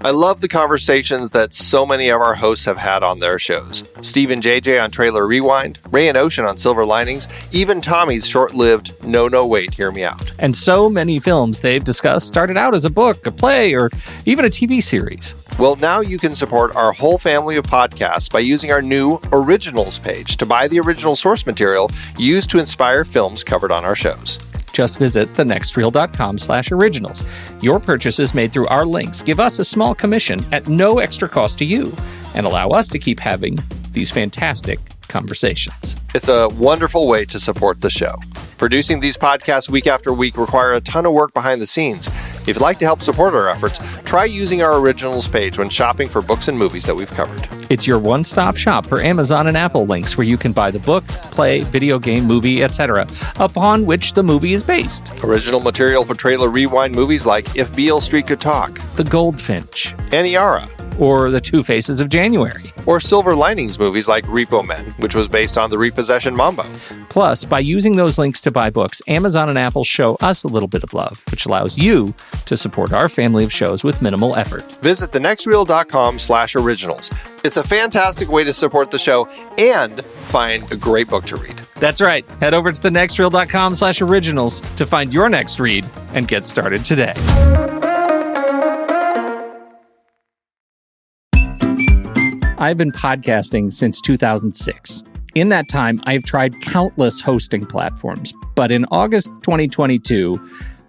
I love the conversations that so many of our hosts have had on their shows. Steve and JJ on Trailer Rewind, Ray and Ocean on Silver Linings, even Tommy's short-lived No, Wait, Hear Me Out. And so many films they've discussed started out as a book, a play, or even a TV series. Well, now you can support our whole family of podcasts by using our new Originals page to buy the original source material used to inspire films covered on our shows. Just visit thenextreel.com/originals. Your purchases made through our links give us a small commission at no extra cost to you and allow us to keep having these fantastic conversations. It's a wonderful way to support the show. Producing these podcasts week after week require a ton of work behind the scenes. If you'd like to help support our efforts, try using our Originals page when shopping for books and movies that we've covered. It's your one-stop shop for Amazon and Apple links where you can buy the book, play, video game, movie, etc., upon which the movie is based. Original material for Trailer Rewind movies like If Beale Street Could Talk, The Goldfinch, Aniara, or The Two Faces of January. Or Silver Linings movies like Repo Men, which was based on the Repossession Mambo. Plus, by using those links to buy books, Amazon and Apple show us a little bit of love, which allows you to support our family of shows with minimal effort. Visit thenextreel.com/originals. It's a fantastic way to support the show and find a great book to read. That's right. Head over to thenextreel.com/originals to find your next read and get started today. I've been podcasting since 2006. In that time, I've tried countless hosting platforms, but in August 2022,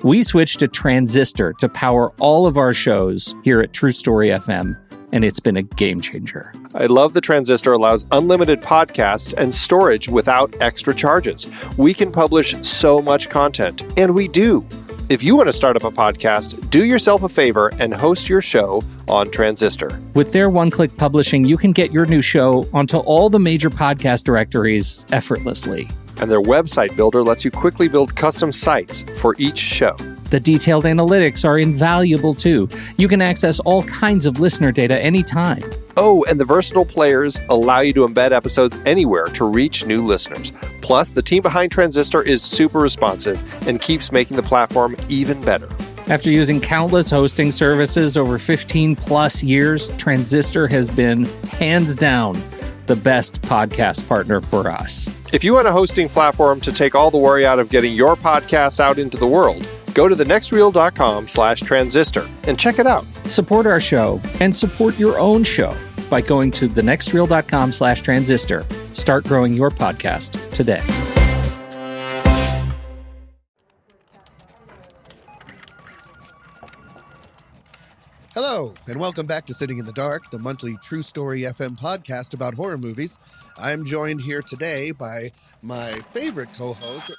we switched to Transistor to power all of our shows here at True Story FM, and it's been a game changer. I love the Transistor allows unlimited podcasts and storage without extra charges. We can publish so much content, and we do. If you want to start up a podcast, do yourself a favor and host your show on Transistor. With their one-click publishing, you can get your new show onto all the major podcast directories effortlessly. And their website builder lets you quickly build custom sites for each show. The detailed analytics are invaluable too. You can access all kinds of listener data anytime. Oh, and the versatile players allow you to embed episodes anywhere to reach new listeners. Plus, the team behind Transistor is super responsive and keeps making the platform even better. After using countless hosting services over 15 plus years, Transistor has been, hands down, the best podcast partner for us. If you want a hosting platform to take all the worry out of getting your podcast out into the world, go to thenextreel.com/transistor and check it out. Support our show and support your own show by going to thenextreel.com/transistor. Start growing your podcast today. Hello, and welcome back to Sitting in the Dark, the monthly True Story FM podcast about horror movies. I'm joined here today by my favorite co-host.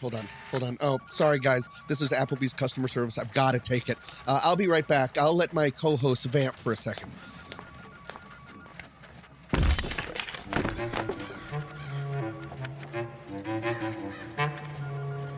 Hold on. Oh, sorry, guys. This is Applebee's customer service. I've got to take it. I'll be right back. I'll let my co-host vamp for a second.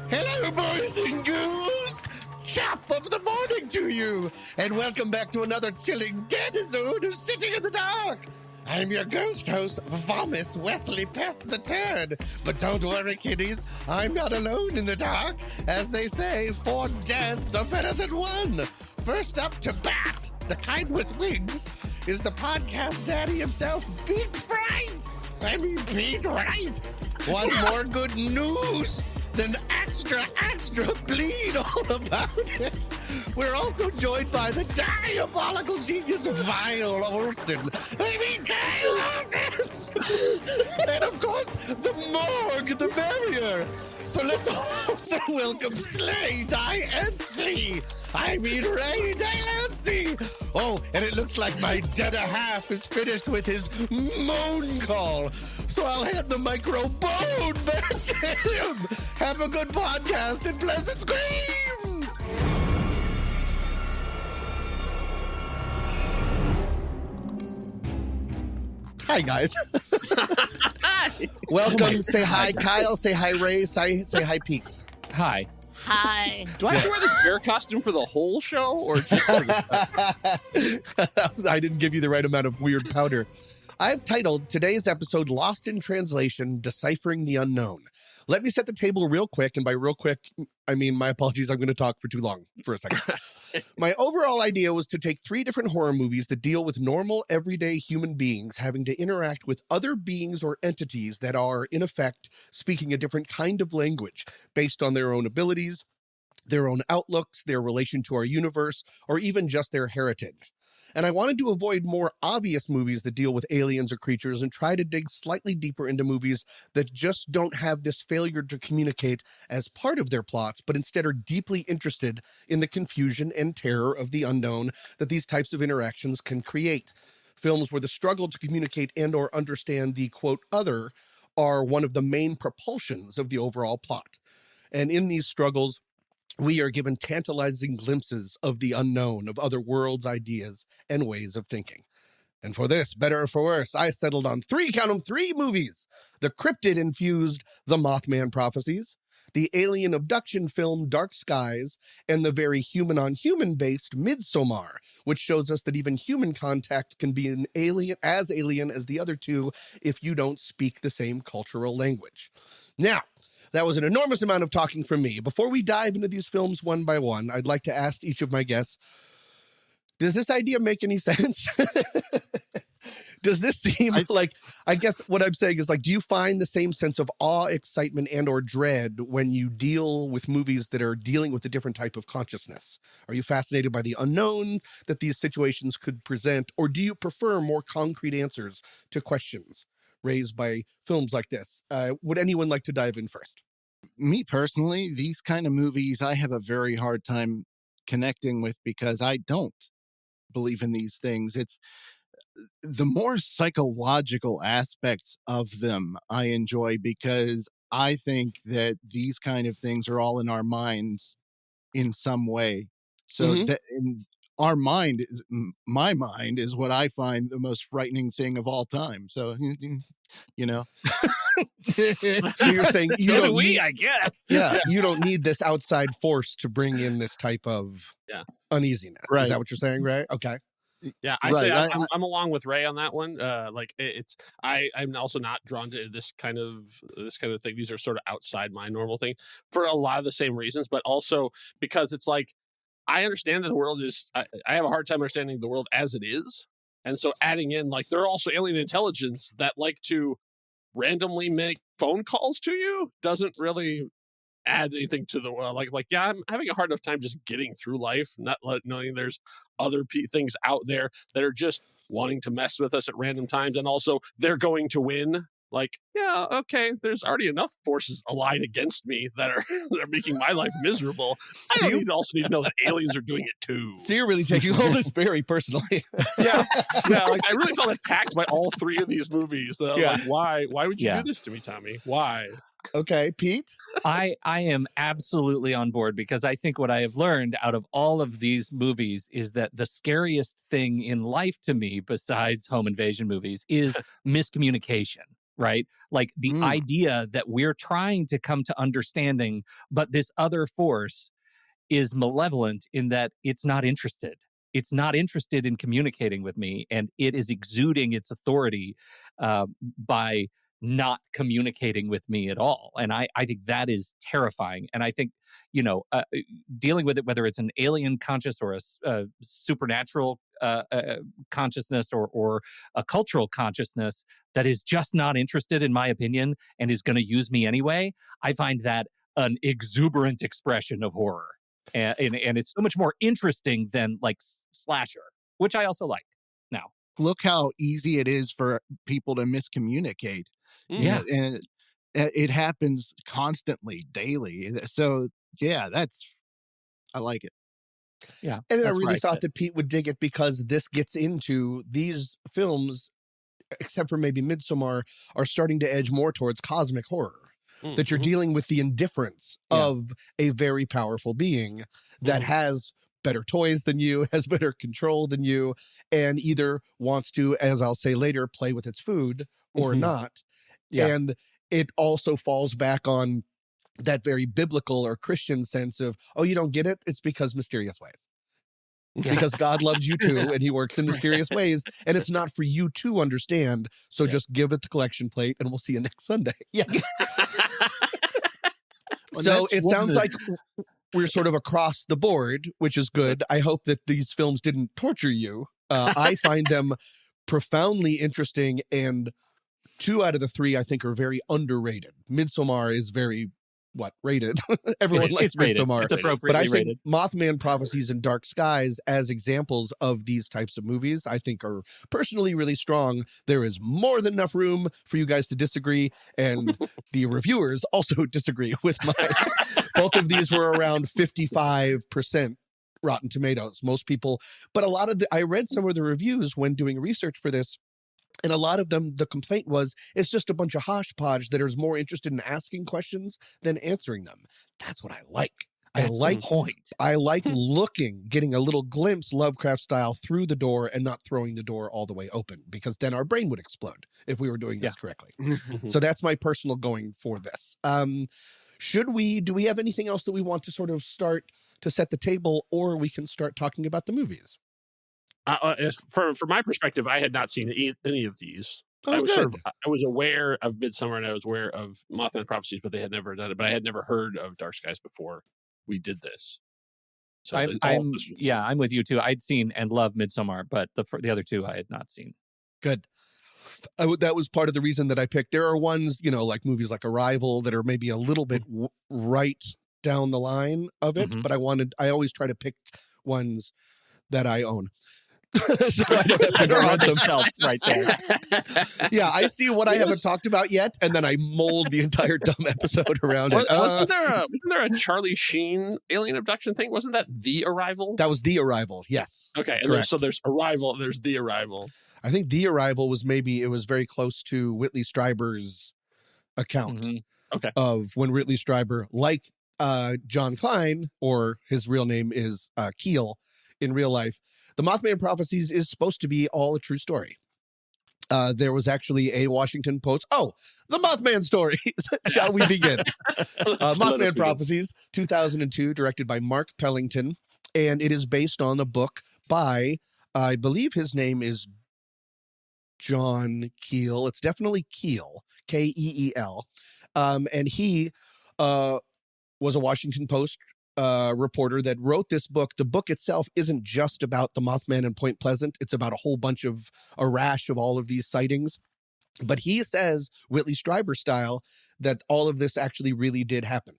Hello, boys and ghouls! Chop of the morning to you! And welcome back to another chilling DEAD-isode of Sitting in the Dark! I'm your ghost host, Vomis, Wesley, Pest, the Turd. But don't worry, kiddies, I'm not alone in the dark. As they say, 4 dads are better than 1. First up to bat, the kind with wings, is the podcast daddy himself, Pete Wright. Pete Wright. What more good news than extra bleed all about it? We're also joined by the DIE-Abolical genius Vile Olson. Kyle Olson! And of course, the morgue, the merrier. So let's also welcome Slay, Die, and Flee. Ray DeLancy. Oh, and it looks like my deader half is finished with his MOAN call. So I'll hand the microBONE back to him. Have a good podcast and pleasant screams. Hi, guys. Welcome. Say hi, Kyle. Say hi, Ray. Say hi, Pete. Hi. Hi. Do I have to wear this bear costume for the whole show, or just for I didn't give you the right amount of weird powder. I've titled today's episode Lost in Translation, Deciphering the Unknown. Let me set the table real quick, and by real quick, I mean my apologies, I'm going to talk for too long for a second. My overall idea was to take 3 different horror movies that deal with normal, everyday human beings having to interact with other beings or entities that are, in effect, speaking a different kind of language based on their own abilities, their own outlooks, their relation to our universe, or even just their heritage. And I wanted to avoid more obvious movies that deal with aliens or creatures and try to dig slightly deeper into movies that just don't have this failure to communicate as part of their plots, but instead are deeply interested in the confusion and terror of the unknown that these types of interactions can create. Films where the struggle to communicate and or understand the, quote, other are one of the main propulsions of the overall plot. And in these struggles, we are given tantalizing glimpses of the unknown, of other worlds, ideas, and ways of thinking. And for this, better or for worse, I settled on 3, count 'em, 3 movies. The cryptid-infused The Mothman Prophecies, the alien abduction film Dark Skies, and the very human-on-human-based Midsommar, which shows us that even human contact can be as alien as the other 2 if you don't speak the same cultural language. Now, that was an enormous amount of talking from me. Before we dive into these films one by one, I'd like to ask each of my guests, does this idea make any sense? Does this seem like, I guess what I'm saying is, like, do you find the same sense of awe, excitement, and or dread when you deal with movies that are dealing with a different type of consciousness? Are you fascinated by the unknown that these situations could present, or do you prefer more concrete answers to questions raised by films like this? Would anyone like to dive in first? Me personally, these kind of movies, I have a very hard time connecting with because I don't believe in these things. It's the more psychological aspects of them I enjoy because I think that these kind of things are all in our minds in some way. So that in our mind is my mind is what I find the most frightening thing of all time. So, you know, So you're saying you So do don't we, need, I guess. yeah, you don't need this outside force to bring in this type of uneasiness. Is Right. that what you're saying, Ray? Okay. Yeah, I Right, say I- I'm along with Ray on that one. I'm also not drawn to this kind of thing. These are sort of outside my normal thing for a lot of the same reasons, but also because it's like I understand that the world is. I have a hard time understanding the world as it is, and so adding in like there are also alien intelligence that like to randomly make phone calls to you doesn't really add anything to the world. Like yeah, I'm having a hard enough time just getting through life, not knowing there's other things out there that are just wanting to mess with us at random times, and also they're going to win. Like, yeah, okay, there's already enough forces allied against me that are making my life miserable. I don't also need to know that aliens are doing it too. So you're really taking all this very personally. Yeah, like I really felt attacked by all 3 of these movies. Like, why would you do this to me, Tommy? Why? Okay, Pete? I am absolutely on board because I think what I have learned out of all of these movies is that the scariest thing in life to me, besides home invasion movies, is miscommunication, right? Like the idea that we're trying to come to understanding, but this other force is malevolent in that it's not interested. It's not interested in communicating with me, and it is exuding its authority by not communicating with me at all. And I think that is terrifying. And I think, dealing with it, whether it's an alien conscious or a supernatural consciousness or a cultural consciousness that is just not interested, in my opinion, and is going to use me anyway, I find that an exuberant expression of horror. And it's so much more interesting than like slasher, which I also like now. Look how easy it is for people to miscommunicate. Yeah. And it happens constantly, daily. So yeah, I like it. Yeah. And I really thought that Pete would dig it because this gets into these films, except for maybe Midsommar, are starting to edge more towards cosmic horror. That you're dealing with the indifference of a very powerful being that has better toys than you, has better control than you, and either wants to, as I'll say later, play with its food or not. Yeah. And it also falls back on that very biblical or Christian sense of, oh, you don't get it? It's because mysterious ways. Because God loves you too, and he works in mysterious ways, and it's not for you to understand. So just give it the collection plate, and we'll see you next Sunday. Yeah. Well, So it sounds like we're sort of across the board, which is good. I hope that these films didn't torture you. I find them profoundly interesting, and 2 out of the 3 I think are very underrated. Midsommar is very rated. Everyone likes Midsommar. It's appropriately But I think rated. Mothman Prophecies and Dark Skies as examples of these types of movies, I think are personally really strong. There is more than enough room for you guys to disagree, and the reviewers also disagree with mine. Both of these were around 55% Rotten Tomatoes. Most people, but a lot of I read some of the reviews when doing research for this, and a lot of them, the complaint was, it's just a bunch of hodgepodge that is more interested in asking questions than answering them. That's what I like. That's the point. I like getting a little glimpse Lovecraft style through the door and not throwing the door all the way open, because then our brain would explode if we were doing this correctly. So that's my personal going for this. Do we have anything else that we want to sort of start to set the table, or we can start talking about the movies? From my perspective, I had not seen any of these. Oh, I was good. I was aware of Midsommar and I was aware of Mothman Prophecies, but they had never done it. But I had never heard of Dark Skies before we did this. So I'm with you too. I'd seen and loved Midsommar, but the other 2 I had not seen. Good. That was part of the reason that I picked. There are ones, like movies like Arrival that are maybe a little bit right down the line of it, but I always try to pick ones that I own. So I don't have to go rent them. Right there. Yeah, I see what I haven't talked about yet, and then I mold the entire dumb episode around it. Wasn't there a Charlie Sheen alien abduction thing? Wasn't that The Arrival? That was The Arrival, yes. Okay, and there's Arrival, there's The Arrival. I think The Arrival was very close to Whitley Strieber's account of when Whitley Strieber, like John Klein, or his real name is Keel in real life, the Mothman Prophecies is supposed to be all a true story. There was actually a Washington Post. Oh, the Mothman story. Shall we begin? Mothman Prophecies, 2002, directed by Mark Pellington. And it is based on a book by, I believe his name is John Keel. It's definitely Keel, K-E-E-L. And he was a Washington Post reporter that wrote this book. The book itself isn't just about the Mothman in Point Pleasant. It's about a rash of all of these sightings. But he says, Whitley Strieber style, that all of this actually really did happen.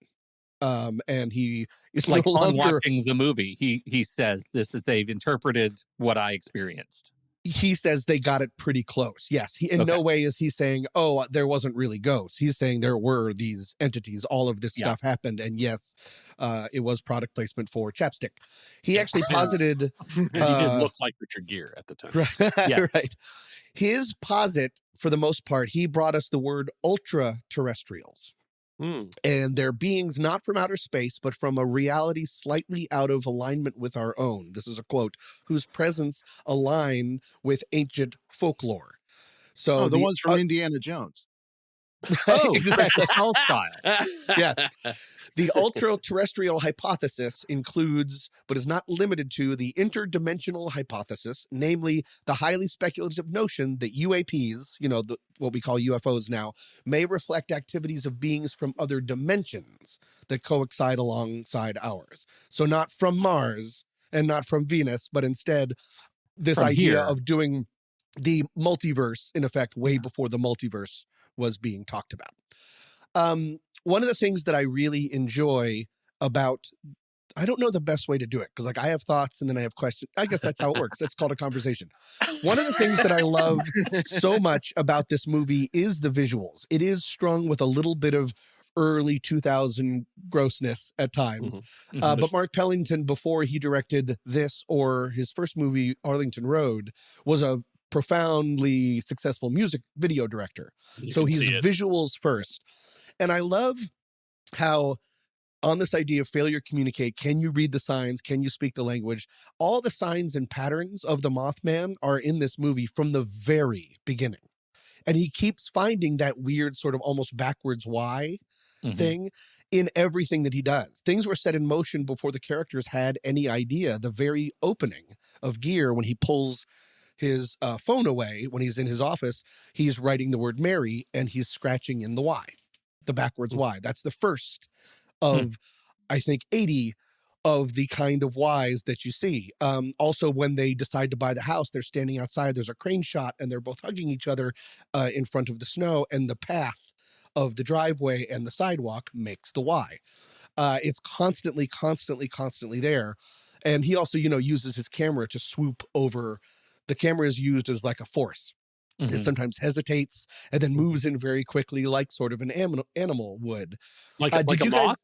And he is like no longer watching the movie. He says this, that they've interpreted what I experienced. He says they got it pretty close. Yes. He in no way is he saying, oh, there wasn't really ghosts. He's saying there were these entities. All of this stuff happened. And yes, it was product placement for chapstick. He actually posited. He did look like Richard Gere at the time. Right. Right. His posit, for the most part, he brought us the word ultra-terrestrials. And they're beings not from outer space, but from a reality slightly out of alignment with our own. This is a quote, whose presence align with ancient folklore. So the ones from Indiana Jones. Oh, exactly. Skull style. Yes. The ultra-terrestrial hypothesis includes, but is not limited to, the interdimensional hypothesis, namely the highly speculative notion that UAPs, what we call UFOs now, may reflect activities of beings from other dimensions that coincide alongside ours. So not from Mars and not from Venus, but instead this from idea here. of doing the multiverse, in effect, way before the multiverse was being talked about. One of the things that I really enjoy about, I don't know the best way to do it, because I have thoughts and then I have questions. I guess that's how it works. That's called a conversation. One of the things that I love so much about this movie is the visuals. It is strung with a little bit of early 2000 grossness at times. But Mark Pellington, before he directed this or his first movie, Arlington Road, was a profoundly successful music video director. So he's visuals first. And I love how, on this idea of failure to communicate, can you read the signs? Can you speak the language? All the signs and patterns of the Mothman are in this movie from the very beginning. And he keeps finding that weird sort of almost backwards why thing in everything that he does. Things were set in motion before the characters had any idea. The very opening of Gear, when he pulls his phone away, when he's in his office, he's writing the word Mary and he's scratching in the Y. The backwards Y. That's the first of I think, 80 of the kind of whys that you see. Also, when they decide to buy the house, they're standing outside, there's a crane shot, and they're both hugging each other in front of the snow, and the path of the driveway and the sidewalk makes the why. It's constantly there. And he also, uses his camera to swoop over. The camera is used as like a force. It sometimes hesitates and then moves in very quickly, like sort of an animal would. Like Did a you moth?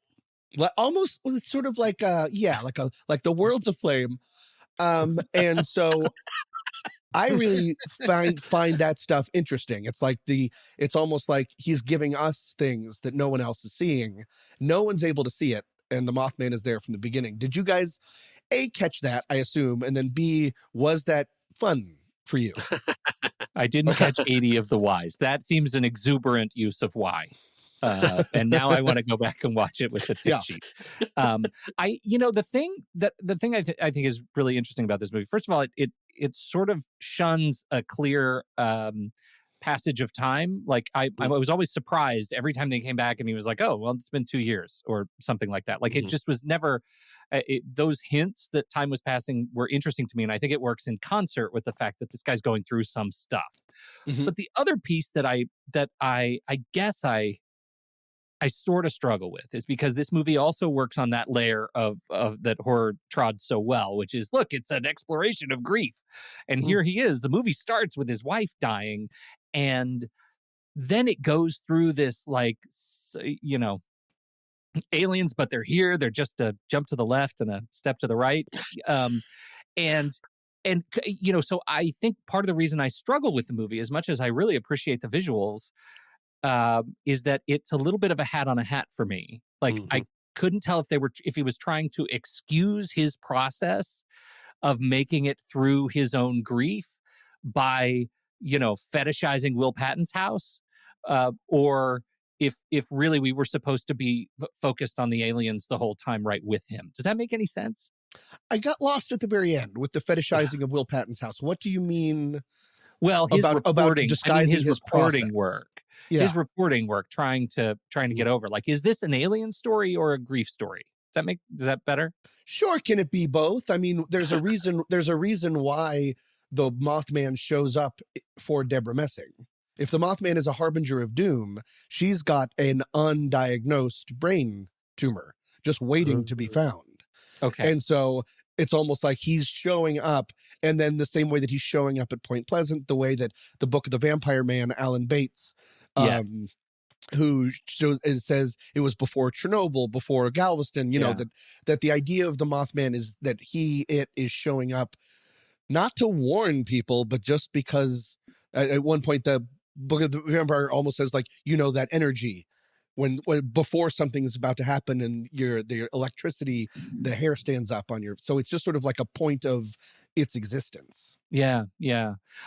guys almost, well, it's sort of like like the world's aflame. And so I really find that stuff interesting. It's almost like he's giving us things that no one else is seeing. No one's able to see it, and the Mothman is there from the beginning. Did you guys A, catch that, I assume, and then B, was that fun for you? I didn't catch 80 of the whys. That seems an exuberant use of why. And now I want to go back and watch it with the tip sheet. The thing I think is really interesting about this movie, first of all, it sort of shuns a clear passage of time. Like I was always surprised every time they came back and he was like, oh, well, it's been 2 years or something like that. Like it just was never, those hints that time was passing were interesting to me. And I think it works in concert with the fact that this guy's going through some stuff. But the other piece that I guess I sort of struggle with is because this movie also works on that layer of that horror trod so well, which is, look, it's an exploration of grief. And here he is. The movie starts with his wife dying, and then it goes through this, like, aliens, but they're here. They're just a jump to the left and a step to the right. So I think part of the reason I struggle with the movie, as much as I really appreciate the visuals, is that it's a little bit of a hat on a hat for me. Like I couldn't tell if he was trying to excuse his process of making it through his own grief by, fetishizing Will Patton's house, or if really we were supposed to be focused on the aliens the whole time right with him. Does that make any sense? I got lost at the very end with the fetishizing of Will Patton's house. What do you mean? Well, his reporting, disguising his reporting work. Yeah. His reporting work, trying to get over. Like, is this an alien story or a grief story? Is that better? Sure. Can it be both? I mean, there's a reason why the Mothman shows up for Deborah Messing. If the Mothman is a harbinger of doom, she's got an undiagnosed brain tumor just waiting to be found. Okay. And so it's almost like he's showing up, and then the same way that he's showing up at Point Pleasant, the way that the Book of the Vampire Man, Alan Bates, who says it was before Chernobyl, before Galveston, that the idea of the Mothman is that it is showing up not to warn people, but just because at one point the Book of the Vampire almost says, like, that energy when before something is about to happen and the electricity, the hair stands up on your, so it's just sort of like a point of its existence. Yeah.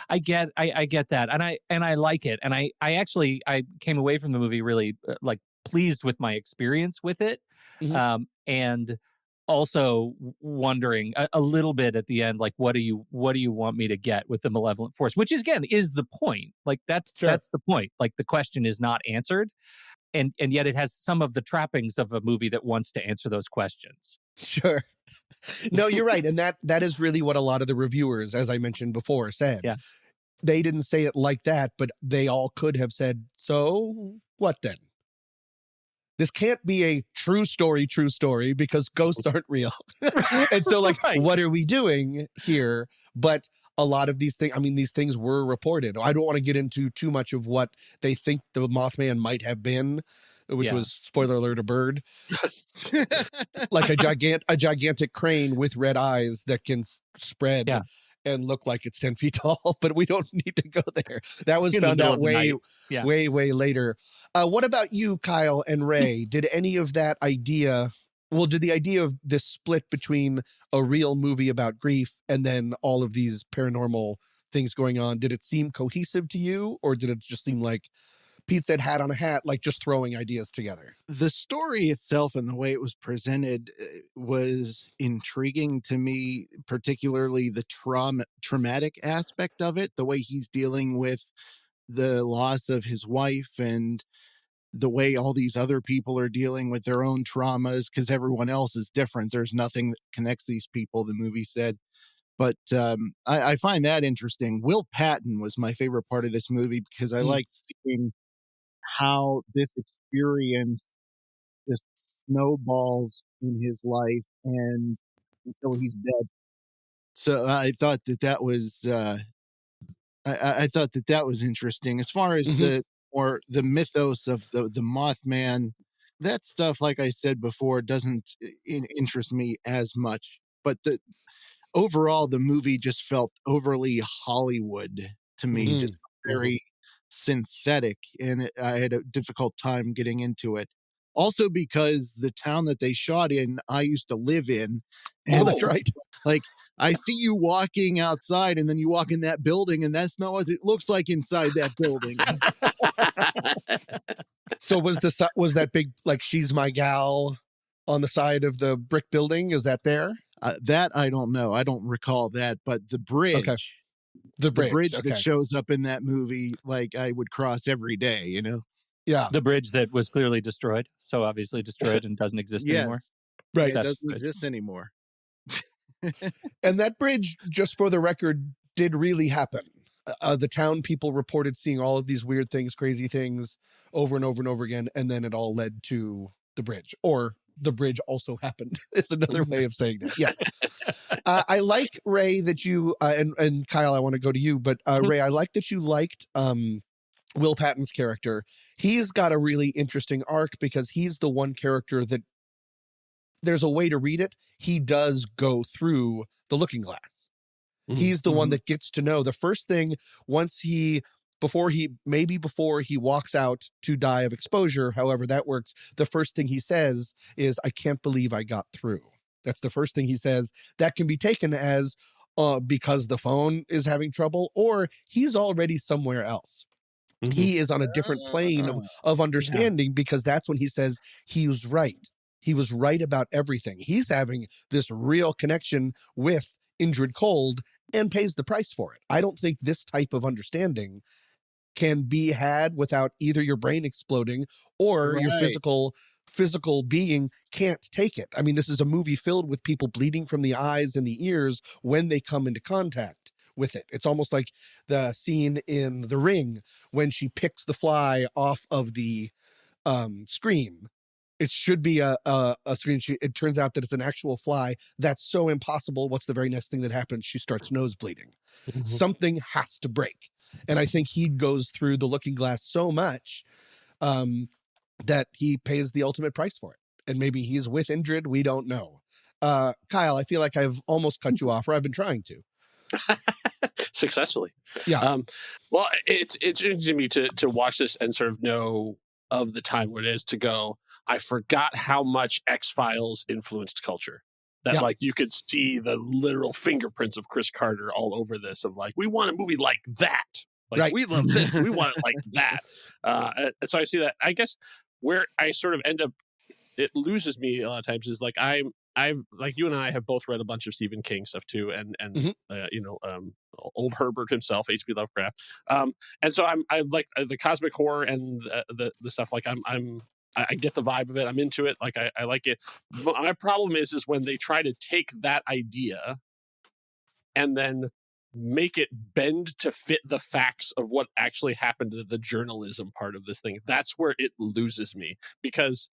I get that. And I like it. And I actually came away from the movie really pleased with my experience with it. And also wondering a little bit at the end, like, what do you want me to get with the malevolent force? Which is the point. Like that's the point. Like the question is not answered. And yet it has some of the trappings of a movie that wants to answer those questions. Sure. No, you're right. And that is really what a lot of the reviewers, as I mentioned before, said. Yeah. They didn't say it like that, but they all could have said, so what then? This can't be a true story because ghosts aren't real. And so, like, What are we doing here? But a lot of these things were reported. I don't want to get into too much of what they think the Mothman might have been, which was, spoiler alert, a bird. Like a gigantic crane with red eyes that can spread and look like it's 10 feet tall, but we don't need to go there. That was found out way later. What about you, Kyle and Ray? Did any of that idea, did the idea of this split between a real movie about grief and then all of these paranormal things going on, did it seem cohesive to you, or did it just seem like Pete said hat on a hat, like just throwing ideas together? The story itself and the way it was presented was intriguing to me, particularly the traumatic aspect of it, the way he's dealing with the loss of his wife and the way all these other people are dealing with their own traumas, because everyone else is different. There's nothing that connects these people, the movie said. But I find that interesting. Will Patton was my favorite part of this movie because I liked seeing how this experience just snowballs in his life and until he's dead. So I thought that was I thought that was interesting. As far as the mythos of the Mothman, that stuff, like I said before, doesn't interest me as much. But overall, the movie just felt overly Hollywood to me, just very synthetic, and I had a difficult time getting into it. Also, because the town that they shot in, I used to live in. Oh, that's right. Like, I see you walking outside, and then you walk in that building, and that's not what it looks like inside that building. So was that big, like, "She's my gal" on the side of the brick building? Is that there? That I don't know. I don't recall that, but the bridge, the bridge that shows up in that movie, like I would cross every day, you know? Yeah. The bridge that was clearly destroyed, so obviously destroyed and doesn't exist anymore. Right. It doesn't exist anymore. And that bridge, just for the record, did really happen. The town people reported seeing all of these weird things, crazy things over and over and over again, and then it all led to the bridge. Or the bridge also happened is another way of saying that. Yeah. I like, Ray, that you, and Kyle, I want to go to you, but Ray, I like that you liked Will Patton's character. He's got a really interesting arc because he's the one character that there's a way to read it. He does go through the looking glass. He's the one that gets to know the first thing before he walks out to die of exposure, however that works, the first thing he says is, "I can't believe I got through." That's the first thing he says. That can be taken as because the phone is having trouble, or he's already somewhere else. He is on a different plane of understanding, because that's when he says he was right. He was right about everything. He's having this real connection with Indrid Cold and pays the price for it. I don't think this type of understanding can be had without either your brain exploding or your physical being can't take it. I mean, this is a movie filled with people bleeding from the eyes and the ears when they come into contact with it. It's almost like the scene in The Ring when she picks the fly off of the screen. It should be a screen. It turns out that it's an actual fly. That's so impossible. What's the very next thing that happens? She starts nosebleeding. Something has to break. And I think he goes through the looking glass so much that he pays the ultimate price for it. And maybe he's with Indrid. We don't know. Kyle, I feel like I've almost cut you off, or I've been trying to. Successfully. Yeah. Well, it's interesting to me to watch this and sort of know of the time where it is to go, I forgot how much X-Files influenced culture. That like you could see the literal fingerprints of Chris Carter all over this, of like, we want a movie like that. Like, we love this. We want it like that. And so I see that. I guess where I sort of end up, it loses me a lot of times is like, I've like you and I have both read a bunch of Stephen King stuff too, and old Herbert himself, H.P. Lovecraft, and so I like the cosmic horror and the stuff. Like I get the vibe of it. I'm into it. Like I like it. But my problem is when they try to take that idea and then make it bend to fit the facts of what actually happened to the journalism part of this thing. That's where it loses me, because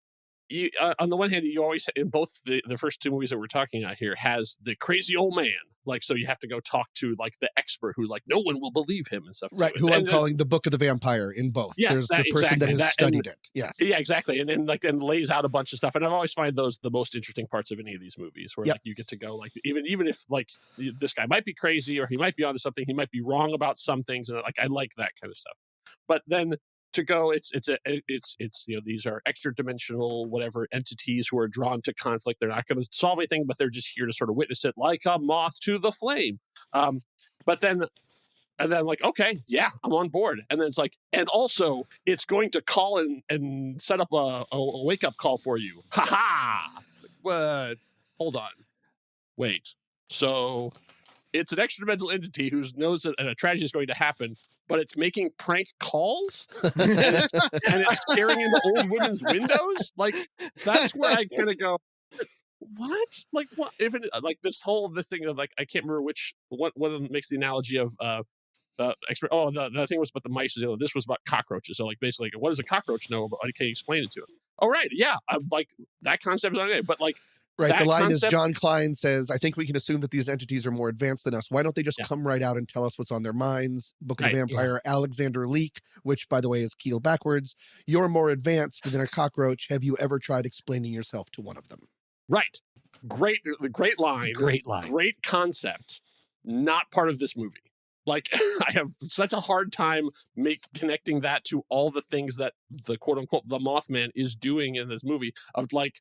you, on the one hand, you always, in both the first two movies that we're talking about here, has the crazy old man. Like, so you have to go talk to like the expert who like no one will believe him and stuff. Right. Who I'm calling the Book of the Vampire in both. Yes, there's the person that has studied it. Yes. Yeah, exactly. And then like and lays out a bunch of stuff. And I've always find those the most interesting parts of any of these movies, where like you get to go like even if like this guy might be crazy or he might be onto something, he might be wrong about some things, and like I like that kind of stuff. But then to go, it's these are extra dimensional whatever entities who are drawn to conflict. They're not going to solve anything, but they're just here to sort of witness it, like a moth to the flame. But then like, okay, yeah, I'm on board. And then it's like, and also it's going to call and set up a wake up call for you. Ha ha! What? Hold on, wait. So it's an extra dimensional entity who knows that a tragedy is going to happen, but it's making prank calls and it's staring into old women's windows. Like, that's where I kind of go, what? Like, what? If it, like this thing of like, I can't remember what makes the analogy of the thing was about the mice. This was about cockroaches. So like basically, what does a cockroach know about? Can you explain it to it? Oh right, yeah, like that concept is on it, but like. Right, the line is John Klein says, I think we can assume that these entities are more advanced than us. Why don't they just come right out and tell us what's on their minds? Book of the Vampire, Alexander Leak, which, by the way, is Keel backwards. You're more advanced than a cockroach. Have you ever tried explaining yourself to one of them? Right. Great line. Great line. Great concept. Not part of this movie. Like, I have such a hard time connecting that to all the things that the quote-unquote the Mothman is doing in this movie of, like,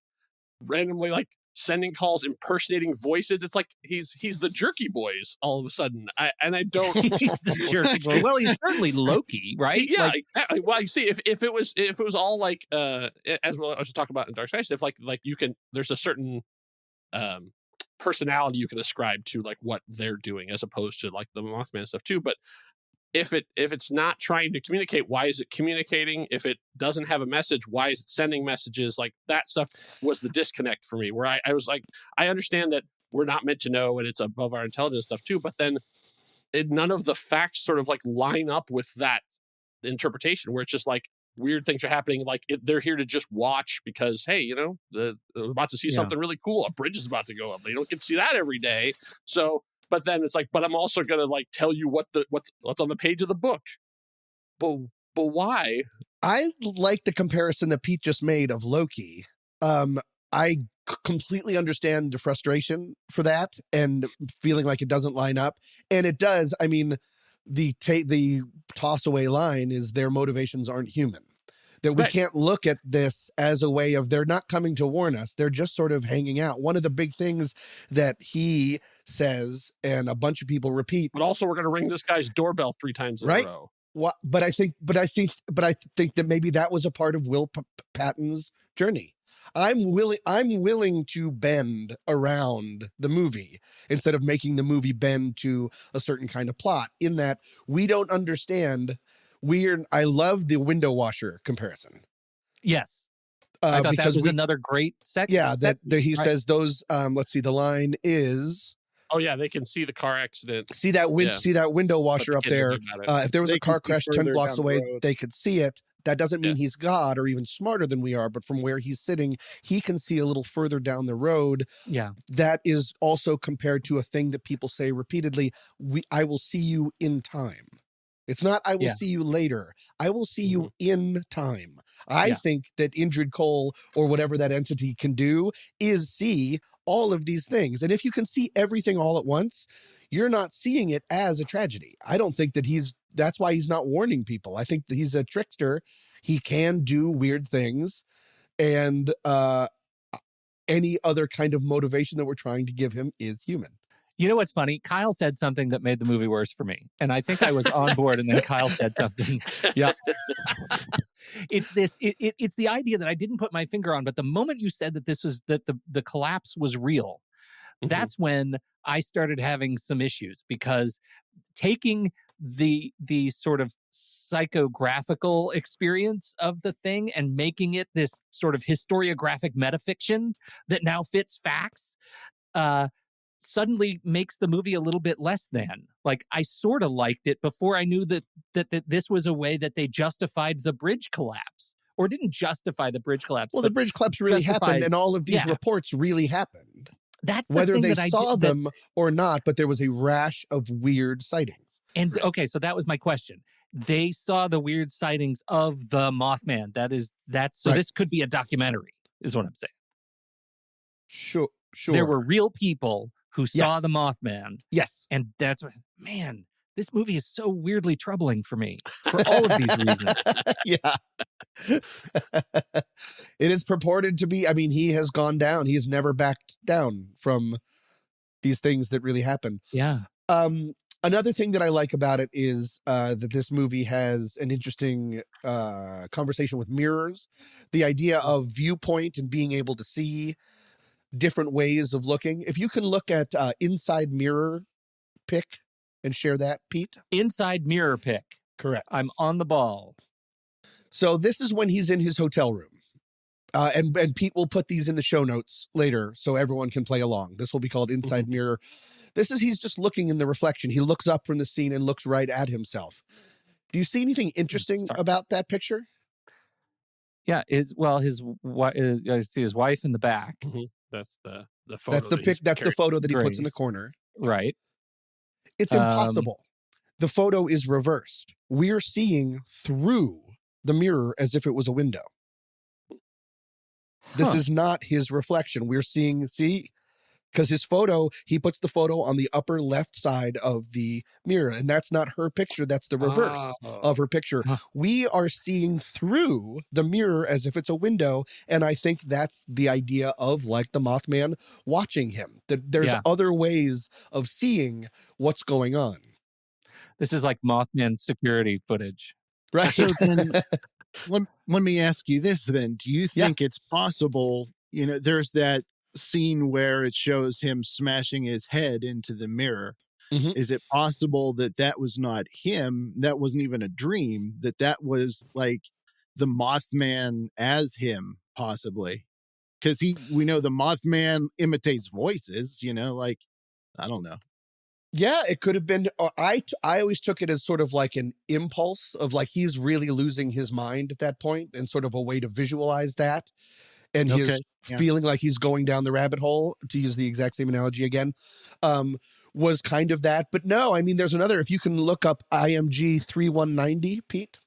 randomly, like, sending calls, impersonating voices. It's like he's the Jerky Boys all of a sudden. I don't. He's the Jerky Boy. Well, he's certainly Loki, right? Yeah. Like, well, you see, if it was all like as well, I was talking about in Dark Side, if like you can, there's a certain personality you can ascribe to like what they're doing as opposed to like the Mothman stuff too. But if it's not trying to communicate, why is it communicating? If it doesn't have a message, why is it sending messages? Like that stuff was the disconnect for me, where I was like, I understand that we're not meant to know and it's above our intelligence stuff too, but then none of the facts sort of like line up with that interpretation, where it's just like weird things are happening. Like they're here to just watch because, hey, you know, they're about to see something really cool. A bridge is about to go up. They don't get to see that every day. So, but then it's like, but I'm also gonna like tell you what's on the page of the book. But why? I like the comparison that Pete just made of Loki. I completely understand the frustration for that and feeling like it doesn't line up, and it does. I mean, the toss away line is their motivations aren't human. That we can't look at this as a way of they're not coming to warn us. They're just sort of hanging out. One of the big things that he says and a bunch of people repeat. But also we're going to ring this guy's doorbell 3 times in a row. What? But I think that maybe that was a part of Will Patton's journey. I'm willing to bend around the movie instead of making the movie bend to a certain kind of plot, in that we don't understand. I love the window washer comparison. Yes. I thought that was another great section. Yeah, he says those, let's see, the line is... Oh yeah, they can see the car accident. See that window washer up there. If there was a car crash 10 blocks away, they could see it. That doesn't mean he's God or even smarter than we are, but from where he's sitting, he can see a little further down the road. Yeah. That is also compared to a thing that people say repeatedly, I will see you in time. It's not, I will see you later. I will see you in time. I think that Indrid Cole, or whatever that entity can do, is see all of these things. And if you can see everything all at once, you're not seeing it as a tragedy. I don't think that that's why he's not warning people. I think that he's a trickster. He can do weird things. And any other kind of motivation that we're trying to give him is human. You know what's funny? Kyle said something that made the movie worse for me. And I think I was on board, and then Kyle said something. Yeah. It's the idea that I didn't put my finger on, but the moment you said that the collapse was real, that's when I started having some issues, because taking the sort of psychographical experience of the thing and making it this sort of historiographic metafiction that now fits facts, suddenly makes the movie a little bit less than. Like, I sort of liked it before I knew that this was a way that they justified the bridge collapse, or didn't justify the bridge collapse. Well, the bridge collapse really happened, and all of these reports really happened. That's the whether thing they that saw them or not, but there was a rash of weird sightings. And okay, so that was my question. They saw the weird sightings of the Mothman. This could be a documentary, is what I'm saying. Sure. There were real people who saw the Mothman. Yes. And that's what, man, this movie is so weirdly troubling for me for all of these reasons. Yeah. It is purported to be, I mean, he has gone down. He has never backed down from these things that really happen. Yeah. Another thing that I like about it is that this movie has an interesting conversation with mirrors. The idea of viewpoint and being able to see different ways of looking. If you can look at Inside Mirror pick and share that, Pete. Inside Mirror pick. Correct. I'm on the ball. So this is when he's in his hotel room. And Pete will put these in the show notes later so everyone can play along. This will be called Inside Mirror. He's just looking in the reflection. He looks up from the scene and looks right at himself. Do you see anything interesting about that picture? Yeah, I see his wife in the back. That's the photo. That's the photo that he puts in the corner. Right. It's impossible. The photo is reversed. We're seeing through the mirror as if it was a window. This is not his reflection. We're seeing, because his photo, he puts the photo on the upper left side of the mirror, and that's not her picture. That's the reverse of her picture. We are seeing through the mirror as if it's a window, and I think that's the idea of like the Mothman watching him. That there's other ways of seeing what's going on. This is like Mothman security footage. Right. So then, let me ask you this then. Do you think it's possible, there's that scene where it shows him smashing his head into the mirror. Is it possible that was not him? That wasn't even a dream, that was like the Mothman as him, possibly? Because we know the Mothman imitates voices, like, I don't know. Yeah, it could have been. I always took it as sort of like an impulse of like he's really losing his mind at that point, and sort of a way to visualize that, and his feeling like he's going down the rabbit hole, to use the exact same analogy again, was kind of that. But no, I mean, there's another. If you can look up IMG 3190, Pete.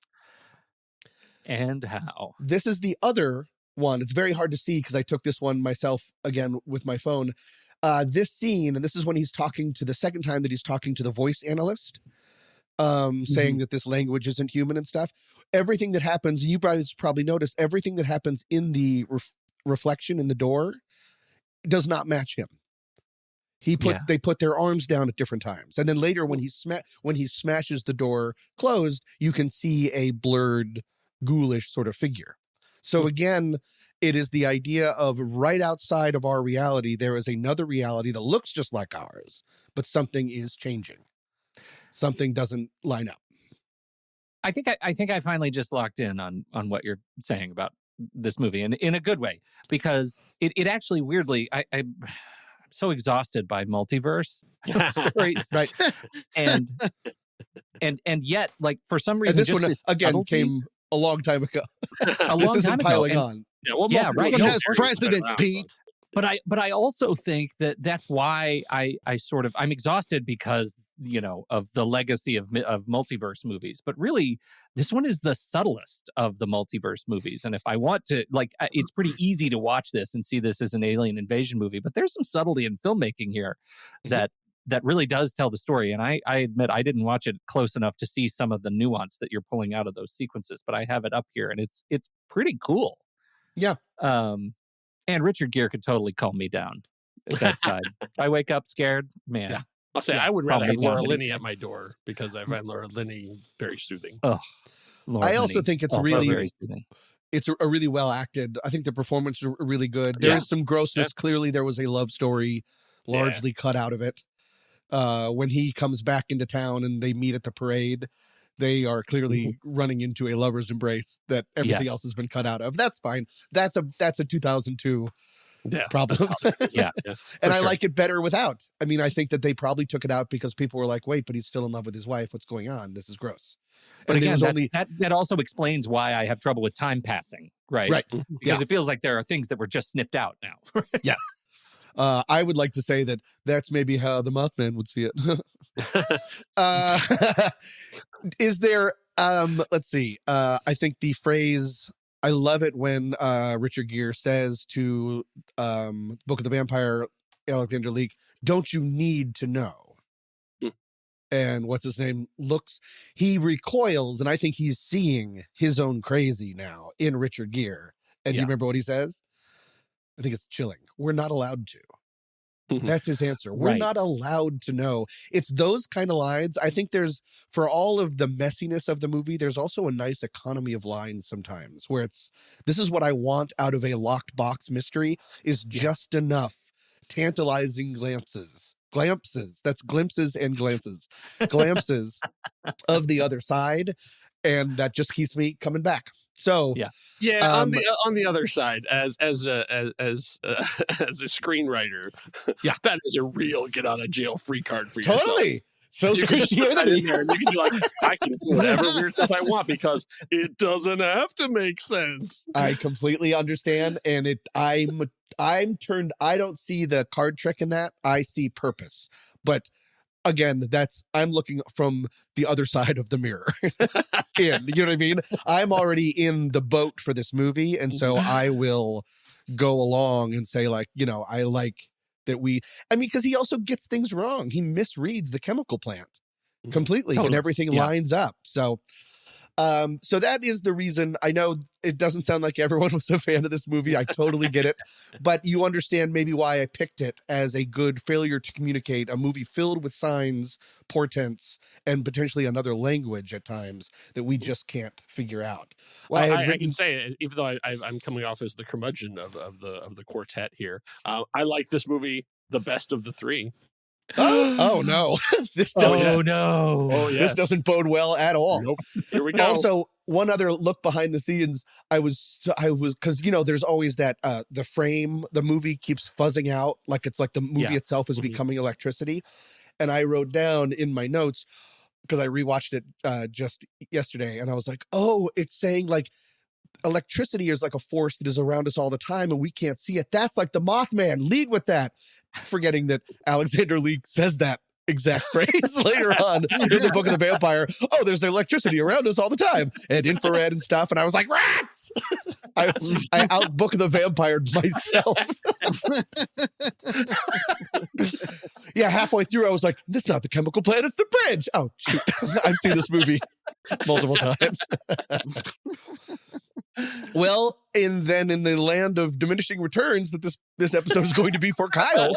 And how? This is the other one. It's very hard to see because I took this one myself again with my phone. This scene, and this is when he's talking to the second time that he's talking to the voice analyst, saying that this language isn't human and stuff. Everything that happens, and you probably notice, everything that happens in the reflection in the door does not match him. They put their arms down at different times, and then later when he smashes the door closed, you can see a blurred, ghoulish sort of figure. So again, it is the idea of right outside of our reality, there is another reality that looks just like ours, but something is changing. Something doesn't line up. I think I finally just locked in on what you're saying about this movie, and in a good way, because it actually weirdly, I'm so exhausted by multiverse stories, right? and yet, like, for some reason, and this one again came a long time ago. This isn't piling on. Right. It has precedent, Pete. But I also think that's why I'm exhausted because, of the legacy of multiverse movies. But really, this one is the subtlest of the multiverse movies. And if I want to, it's pretty easy to watch this and see this as an alien invasion movie. But there's some subtlety in filmmaking here that really does tell the story. And I admit I didn't watch it close enough to see some of the nuance that you're pulling out of those sequences. But I have it up here, and it's pretty cool. Yeah. And Richard Gere could totally calm me down at that side. If I wake up scared, man. Yeah. I'll say I would rather have Laura Linney at my door because I find Laura Linney very soothing. Oh, I also think it's really very soothing. It's a really well acted. I think the performances are really good. There is some grossness. Yeah. Clearly, there was a love story largely cut out of it. When he comes back into town and they meet at the parade, they are clearly running into a lover's embrace that everything else has been cut out of. That's fine. That's a 2002 problem. And I like it better without. I mean, I think that they probably took it out because people were like, wait, but he's still in love with his wife. What's going on? This is gross. But again, that also explains why I have trouble with time passing, right? Right. Because it feels like there are things that were just snipped out now. Yes. I would like to say that that's maybe how the Mothman would see it. Is there, let's see, I think the phrase, I love it when Richard Gere says to Book of the Vampire, Alexander Leake, don't you need to know? And what's his name he recoils, and I think he's seeing his own crazy now in Richard Gere. And you remember what he says? I think it's chilling. We're not allowed to. That's his answer. We're not allowed to know. It's those kind of lines. I think for all of the messiness of the movie, there's also a nice economy of lines sometimes where this is what I want out of a locked box mystery is just enough tantalizing glances glimpses. That's glimpses and glances. Glimpses of the other side, and that just keeps me coming back. So yeah. On the other side, as a screenwriter, that is a real get out of jail free card for yourself. Totally. So you Christianity. Can and you can be like, I can do whatever weird stuff I want because it doesn't have to make sense. I completely understand, and I'm turned. I don't see the card trick in that. I see purpose, but again, I'm looking from the other side of the mirror. You know what I mean? I'm already in the boat for this movie, and so I will go along and say, like, you know, I like that because he also gets things wrong. He misreads the chemical plant completely, and everything lines up. So that is the reason. I know it doesn't sound like everyone was a fan of this movie. I totally get it, but you understand maybe why I picked it as a good failure to communicate, a movie filled with signs, portents, and potentially another language at times that we just can't figure out. Well, I can say, even though I'm coming off as the curmudgeon of the quartet here, I like this movie the best of the three. Oh no! This doesn't. This doesn't bode well at all. Nope. Here we go. Also, one other look behind the scenes. I was because there's always that the frame, the movie keeps fuzzing out, like it's like the movie itself is becoming electricity, and I wrote down in my notes because I rewatched it just yesterday, and I was like, oh, it's saying like electricity is like a force that is around us all the time and we can't see it. That's like the Mothman. Lead with that. Forgetting that Alexander Lee says that exact phrase later on in the Book of the Vampire. Oh, there's electricity around us all the time and infrared and stuff. And I was like, rats! I out Book of the Vampire myself. Yeah, halfway through, I was like, this is not the chemical plant, it's the bridge. Oh, shoot. I've seen this movie multiple times. Well, and then in the land of diminishing returns that this episode is going to be for Kyle,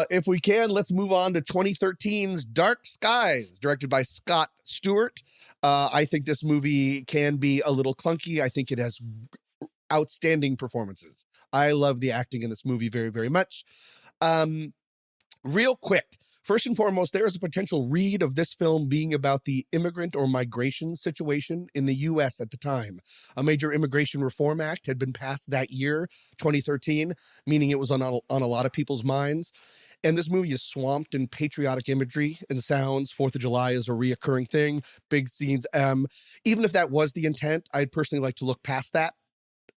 if we can, let's move on to 2013's Dark Skies, directed by Scott Stewart. I think this movie can be a little clunky. I think it has outstanding performances. I love the acting in this movie very, very much. Real quick, first and foremost, there is a potential read of this film being about the immigrant or migration situation in the U.S. at the time. A major immigration reform act had been passed that year, 2013, meaning it was on a lot of people's minds. And this movie is swamped in patriotic imagery and sounds. 4th of July is a reoccurring thing, big scenes. Even if that was the intent, I'd personally like to look past that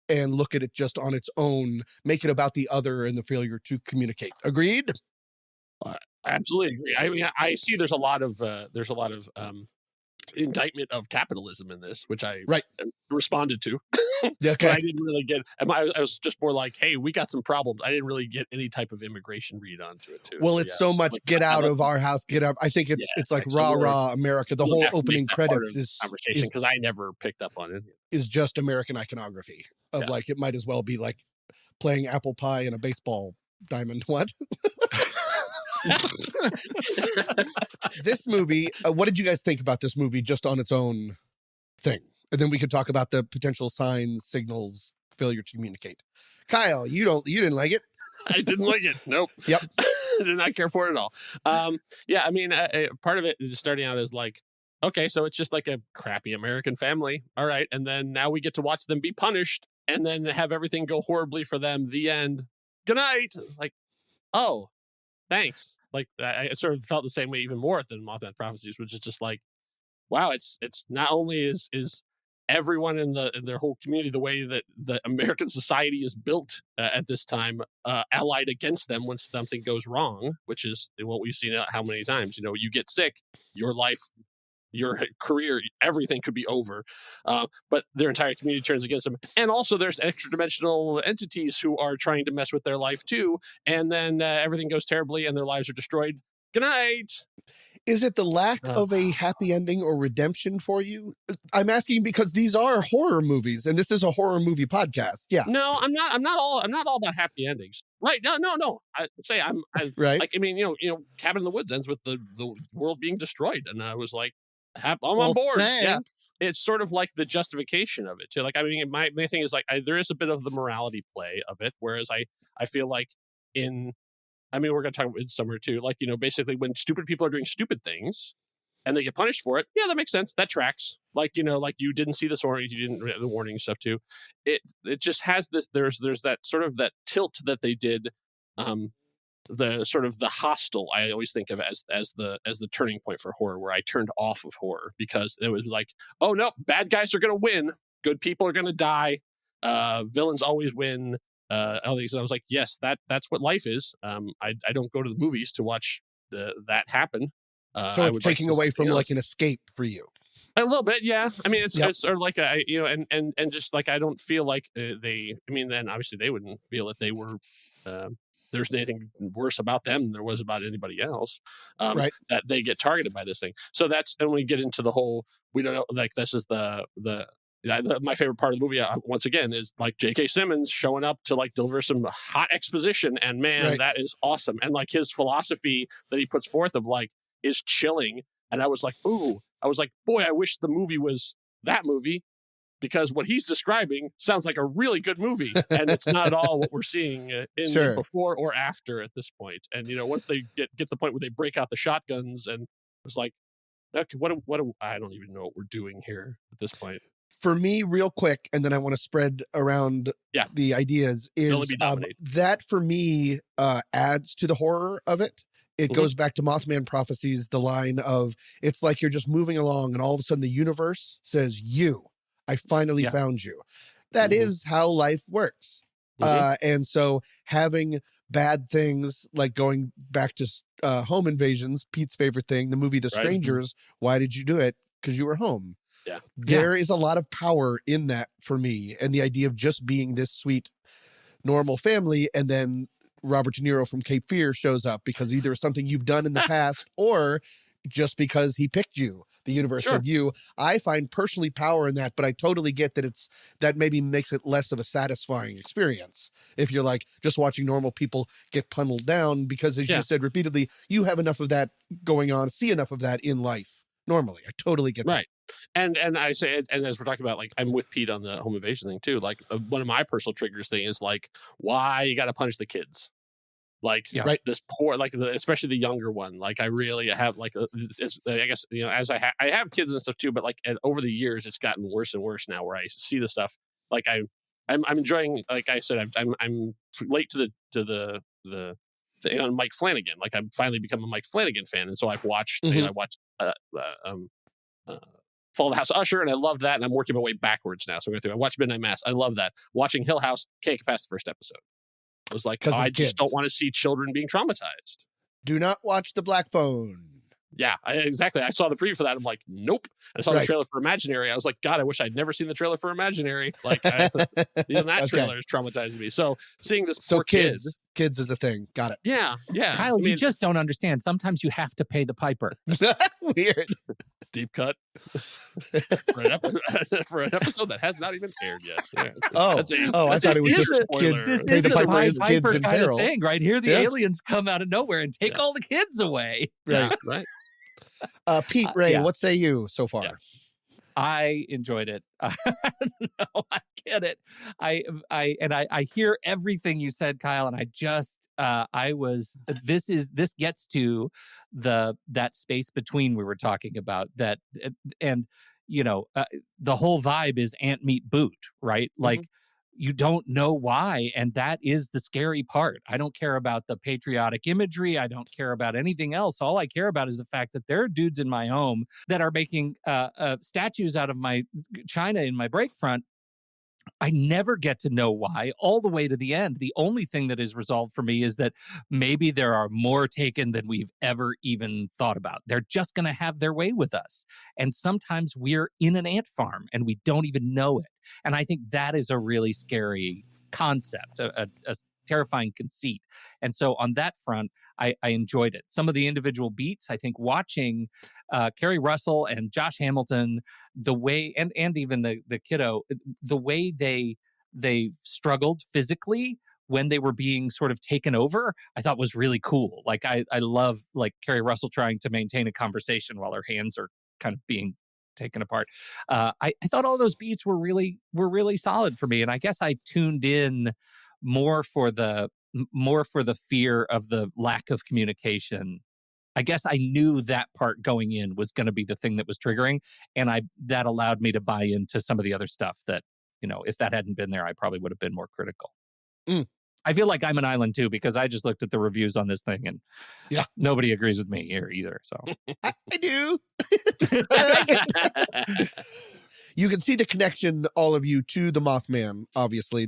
and look at it just on its own, make it about the other and the failure to communicate. Agreed? I absolutely agree. I mean, I see there's a lot of indictment of capitalism in this, which I responded to. But I didn't really get. I was just more like, hey, we got some problems. I didn't really get any type of immigration read onto it too. Well, so, it's so much like, get out of our house, get out. I think it's like rah America. The whole opening credits is conversation because I never picked up on it. Is just American iconography of like it might as well be like playing apple pie in a baseball diamond. What? This movie, what did you guys think about this movie just on its own thing? And then we could talk about the potential signs, signals, failure to communicate. Kyle, you didn't like it? I didn't like it. Nope. Yep. Did not care for it at all. I mean, part of it is starting out as like, okay, so it's just like a crappy American family. All right. And then now we get to watch them be punished and then have everything go horribly for them. The end. Good night. Like, oh, thanks. Like I sort of felt the same way even more than Mothman Prophecies, which is just like, wow, it's not only is everyone in their whole community the way that the American society is built at this time allied against them when something goes wrong, which is what we've seen how many times. You know, you get sick, your life, your career, everything could be over, but their entire community turns against them. And also there's extra-dimensional entities who are trying to mess with their life too, and then everything goes terribly and their lives are destroyed. Good night. Is it the lack of a happy ending or redemption for you? I'm asking because these are horror movies and this is a horror movie podcast. Yeah. No, I'm not all about happy endings. Right. No. I say I'm right. Like, I mean, you know, Cabin in the Woods ends with the world being destroyed. And I was like, I'm on board. Thanks. Yeah. It's sort of like the justification of it too. Like, I mean, my thing is like, there is a bit of the morality play of it. Whereas I feel like in I mean, we're going to talk about Midsommar too. Like, basically when stupid people are doing stupid things and they get punished for it, yeah, that makes sense. That tracks. Like, like you didn't see this warning, you didn't read the warning and stuff too. It just has this. There's that sort of that tilt that they did. The sort of the hostile I always think of as the turning point for horror, where I turned off of horror because it was like, oh no, bad guys are going to win, good people are going to die, villains always win. All these, and I was like, yes, that's what life is. I don't go to the movies to watch that happen. So it's taking away from like an escape for you. A little bit, yeah. I mean, it's sort of like and just like I don't feel like they. I mean, then obviously they wouldn't feel that they were. There's anything worse about them than there was about anybody else. Right. That they get targeted by this thing. So that's, and when we get into the whole, we don't know. Like this is my favorite part of the movie. Once again, is like J.K. Simmons showing up to like deliver some hot exposition, and man, that is awesome. And like his philosophy that he puts forth of like is chilling. And I was like, ooh. I was like, boy, I wish the movie was that movie, because what he's describing sounds like a really good movie, and it's not at all what we're seeing in before or after at this point. And once they get the point where they break out the shotguns, and it was like, okay, what I don't even know what we're doing here at this point. For me, real quick, and then I want to spread around the ideas, is that for me adds to the horror of it. It goes back to Mothman Prophecies, the line of, it's like you're just moving along and all of a sudden the universe says, I finally found you. That is how life works. And so having bad things, like going back to home invasions, Pete's favorite thing, the movie The Strangers, why did you do it? Because you were home. Yeah. There is a lot of power in that for me. And the idea of just being this sweet, normal family, and then Robert De Niro from Cape Fear shows up because either something you've done in the past or just because he picked you, the universe of you. I find personally power in that, but I totally get that that maybe makes it less of a satisfying experience if you're like just watching normal people get pummelled down, because as you said repeatedly, you have enough of that going on, see enough of that in life normally. I totally get that. Right. And I say, and as we're talking about, like, I'm with Pete on the home invasion thing too. Like one of my personal triggers thing is like, why you got to punish the kids? Like this poor, like especially the younger one. Like I really have like, I guess, as I have kids and stuff too, but like over the years, it's gotten worse and worse now, where I see the stuff. Like I'm enjoying, like I said, I'm late to the thing on Mike Flanagan. Like I've finally become a Mike Flanagan fan. And so I've watched, I watched, Fall of the House of Usher, and I loved that. And I'm working my way backwards now. So I watched Midnight Mass. I love that. Watching Hill House, can't get past the first episode. I was like, I just don't want to see children being traumatized. Do not watch The Black Phone. Yeah, exactly. I saw the preview for that. I'm like, nope. I saw the trailer for Imaginary. I was like, God, I wish I'd never seen the trailer for Imaginary. Like, even that trailer is traumatizing me. So seeing this poor kids is a thing. Got it. Yeah. Kyle, you just don't understand. Sometimes you have to pay the piper. Weird. Deep cut for an episode that has not even aired yet. Yeah. I thought it was just kids. Pay the piper is kids in peril. Thing, right here, the aliens come out of nowhere and take all the kids away. Right. Pete, Ray, what say you so far? Yeah. I enjoyed it. No, I get it. I hear everything you said, Kyle, and I just this gets to that space between we were talking about, that, and the whole vibe is ant meat boot, right? Like you don't know why, and that is the scary part. I don't care about the patriotic imagery. I don't care about anything else. All I care about is the fact that there are dudes in my home that are making statues out of my china in my break front. I never get to know why, all the way to the end. The only thing that is resolved for me is that maybe there are more taken than we've ever even thought about. They're just going to have their way with us. And sometimes we're in an ant farm and we don't even know it. And I think that is a really scary concept, a terrifying conceit. And so on that front, I enjoyed it. Some of the individual beats, I think watching Kerry Russell and Josh Hamilton, the way, and even the kiddo, the way they struggled physically when they were being sort of taken over, I thought was really cool. Like I love like Kerry Russell trying to maintain a conversation while her hands are kind of being taken apart. I thought all those beats were really solid for me. And I guess I tuned in more for the more for the fear of the lack of communication. I guess I knew that part going in was going to be the thing that was triggering, and that allowed me to buy into some of the other stuff that, if that hadn't been there, I probably would have been more critical. I feel like I'm an island too, because I just looked at the reviews on this thing and nobody agrees with me here either. So I do. I like it. You can see the connection, all of you, to the Mothman. Obviously,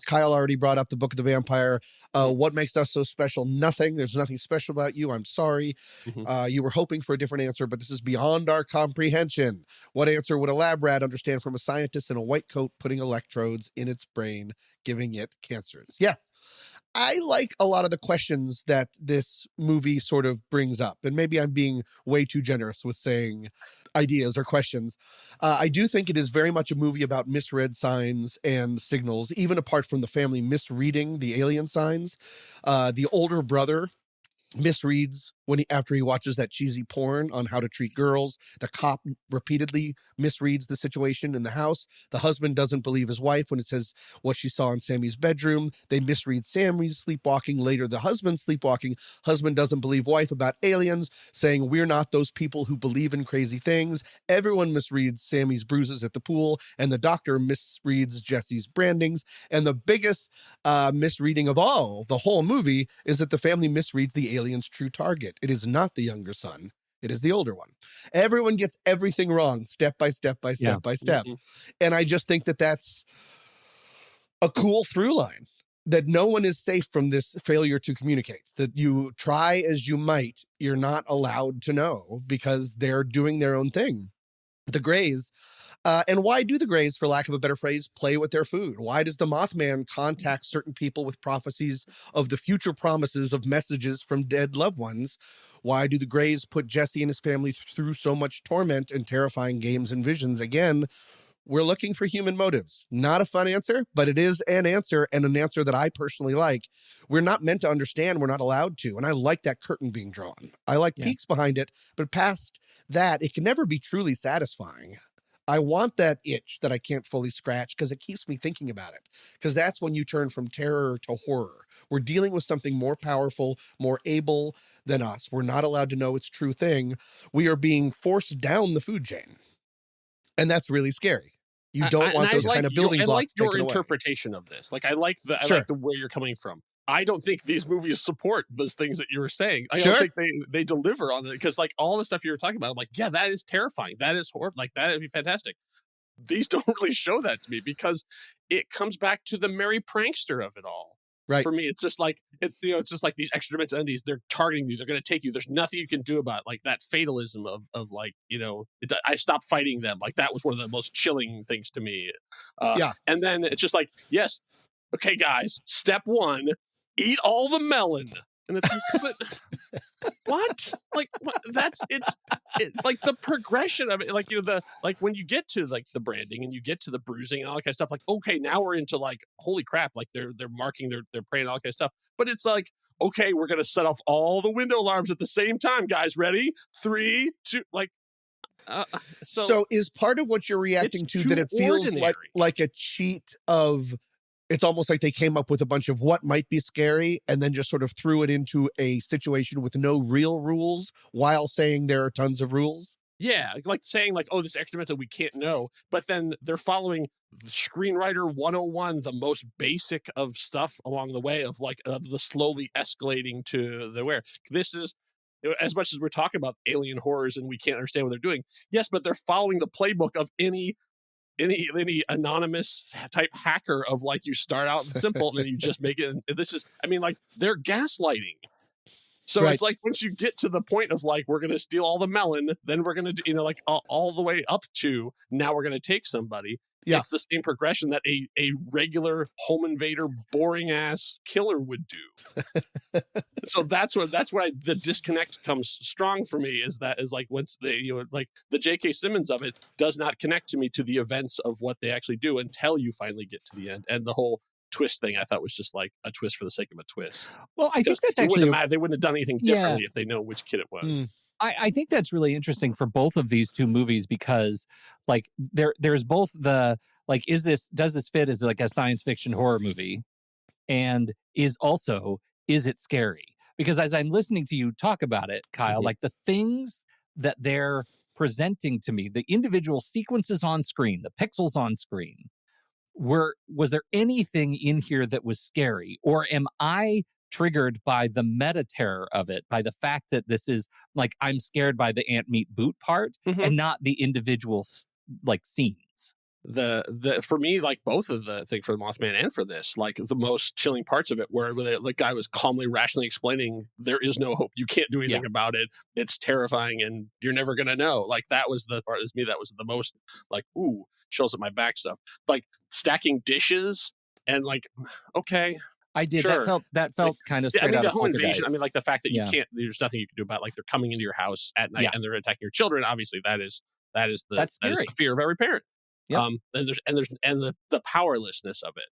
Kyle already brought up the Book of the Vampire. What makes us so special? Nothing. There's nothing special about you. I'm sorry. You were hoping for a different answer, but this is beyond our comprehension. What answer would a lab rat understand from a scientist in a white coat putting electrodes in its brain, giving it cancers? Yes. I like a lot of the questions that this movie sort of brings up, and maybe I'm being way too generous with saying ideas or questions. I do think it is very much a movie about misread signs and signals, even apart from the family misreading the alien signs. The older brother misreads after he watches that cheesy porn on how to treat girls. The cop repeatedly misreads the situation in the house. The husband doesn't believe his wife when it says what she saw in Sammy's bedroom. They misread Sammy's sleepwalking. Later, the husband sleepwalking. Husband doesn't believe wife about aliens, saying we're not those people who believe in crazy things. Everyone misreads Sammy's bruises at the pool, and the doctor misreads Jesse's brandings. And the biggest misreading of all, the whole movie, is that the family misreads the alien's true target. It is not the younger son. It is the older one. Everyone gets everything wrong, step by step by step by step. And I just think that that's a cool through line, that no one is safe from this failure to communicate, that you try as you might, you're not allowed to know because they're doing their own thing. The Greys, and why do the Greys, for lack of a better phrase, play with their food? Why does the Mothman contact certain people with prophecies of the future promises of messages from dead loved ones? Why do the Greys put Jesse and his family through so much torment and terrifying games and visions? Again, we're looking for human motives. Not a fun answer, but it is an answer, and an answer that I personally like. We're not meant to understand. We're not allowed to. And I like that curtain being drawn. I like peaks behind it, but past that, it can never be truly satisfying. I want that itch that I can't fully scratch because it keeps me thinking about it. Because that's when you turn from terror to horror. We're dealing with something more powerful, more able than us. We're not allowed to know its true thing. We are being forced down the food chain. And that's really scary. You don't want those kind of building blocks taken away. I like your interpretation of this. Like, I like the where you're coming from. I don't think these movies support those things that you were saying. I don't think they deliver on it, because like all the stuff you were talking about, I'm like, yeah, that is terrifying. That is horrible. Like, that would be fantastic. These don't really show that to me because it comes back to the merry prankster of it all. Right. For me, it's just like it's just like these extra-dimensional entities. They're targeting you. They're going to take you. There's nothing you can do about it. Like that fatalism of like, I stopped fighting them. Like that was one of the most chilling things to me. And then it's just like, yes, okay, guys, step one, eat all the melon. And it's like, but what? Like what? It's like the progression of it. Like like when you get to like the branding and you get to the bruising and all that kind of stuff. Like, okay, now we're into like, holy crap! Like they're marking their prey and all that kind of stuff. But it's like, okay, we're gonna set off all the window alarms at the same time, guys. Ready? 3, 2, like. So is part of what you're reacting to that it feels like a cheat of. It's almost like they came up with a bunch of what might be scary and then just sort of threw it into a situation with no real rules while saying there are tons of rules. Yeah, like saying like, oh, this extra mental we can't know, but then they're following screenwriter 101, the most basic of stuff along the way of like the slowly escalating to the where. This is, as much as we're talking about alien horrors and we can't understand what they're doing, yes, but they're following the playbook of any anonymous type hacker of like, you start out simple and then you just make it. And this is, I mean, like they're gaslighting. So it's like, once you get to the point of like, we're going to steal all the melon, then we're going to, like all the way up to now we're going to take somebody. Yeah. It's the same progression that a regular home invader, boring ass killer would do. So that's where the disconnect comes strong for me, is like once they, like the J.K. Simmons of it does not connect to me to the events of what they actually do until you finally get to the end. And the whole twist thing I thought was just like a twist for the sake of a twist. Well, I think that's actually, they wouldn't have done anything differently if they know which kid it was. I think that's really interesting for both of these two movies, because like there's both the, like, does this fit as like a science fiction horror movie? and is it scary? Because as I'm listening to you talk about it, Kyle, like the things that they're presenting to me, the individual sequences on screen, the pixels on screen, was there anything in here that was scary? Or am I triggered by the meta terror of it, by the fact that this is like I'm scared by the ant meat boot part and not the individual like scenes? For me, like both of the thing for the Mothman and for this, like the most chilling parts of it were where the guy was calmly, rationally explaining there is no hope. You can't do anything about it. It's terrifying and you're never going to know. Like that was the part of me that was the most like, ooh, chills at my back stuff. Like stacking dishes and like, okay. I did. Sure. That felt like, kind of straight out the of whole invasion. Poltergeist. I mean, like the fact that you can't, there's nothing you can do about it. Like they're coming into your house at night and they're attacking your children. Obviously that is the fear of every parent. Yep. And there's the powerlessness of it.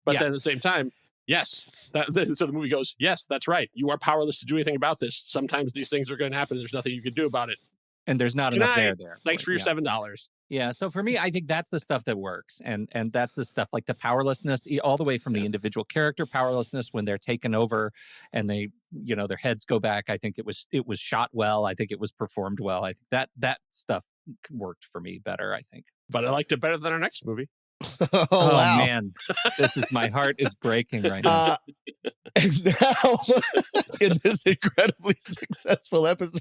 But then at the same time, yes. So the movie goes, yes, that's right. You are powerless to do anything about this. Sometimes these things are going to happen. There's nothing you can do about it. And there's not enough there. Thanks for your $7. Yeah. So for me, I think that's the stuff that works. And that's the stuff like the powerlessness, all the way from the individual character powerlessness when they're taken over and they, their heads go back. I think it was shot well. I think it was performed well. I think that stuff worked for me better, I think. But I liked it better than our next movie. Wow. Man, my heart is breaking right now. And now, in this incredibly successful episode,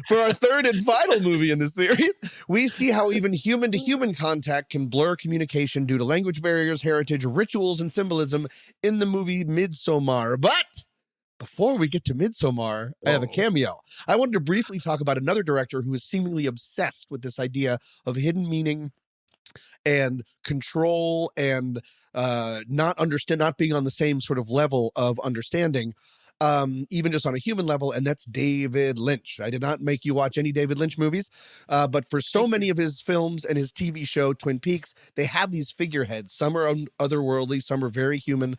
for our third and final movie in the series, we see how even human-to-human contact can blur communication due to language barriers, heritage, rituals, and symbolism in the movie Midsommar. But before we get to Midsommar, I have a cameo. I wanted to briefly talk about another director who is seemingly obsessed with this idea of hidden meaning and control and not being on the same sort of level of understanding, even just on a human level, and that's David Lynch. I did not make you watch any David Lynch movies, but for so many of his films and his TV show, Twin Peaks, they have these figureheads. Some are otherworldly, some are very human,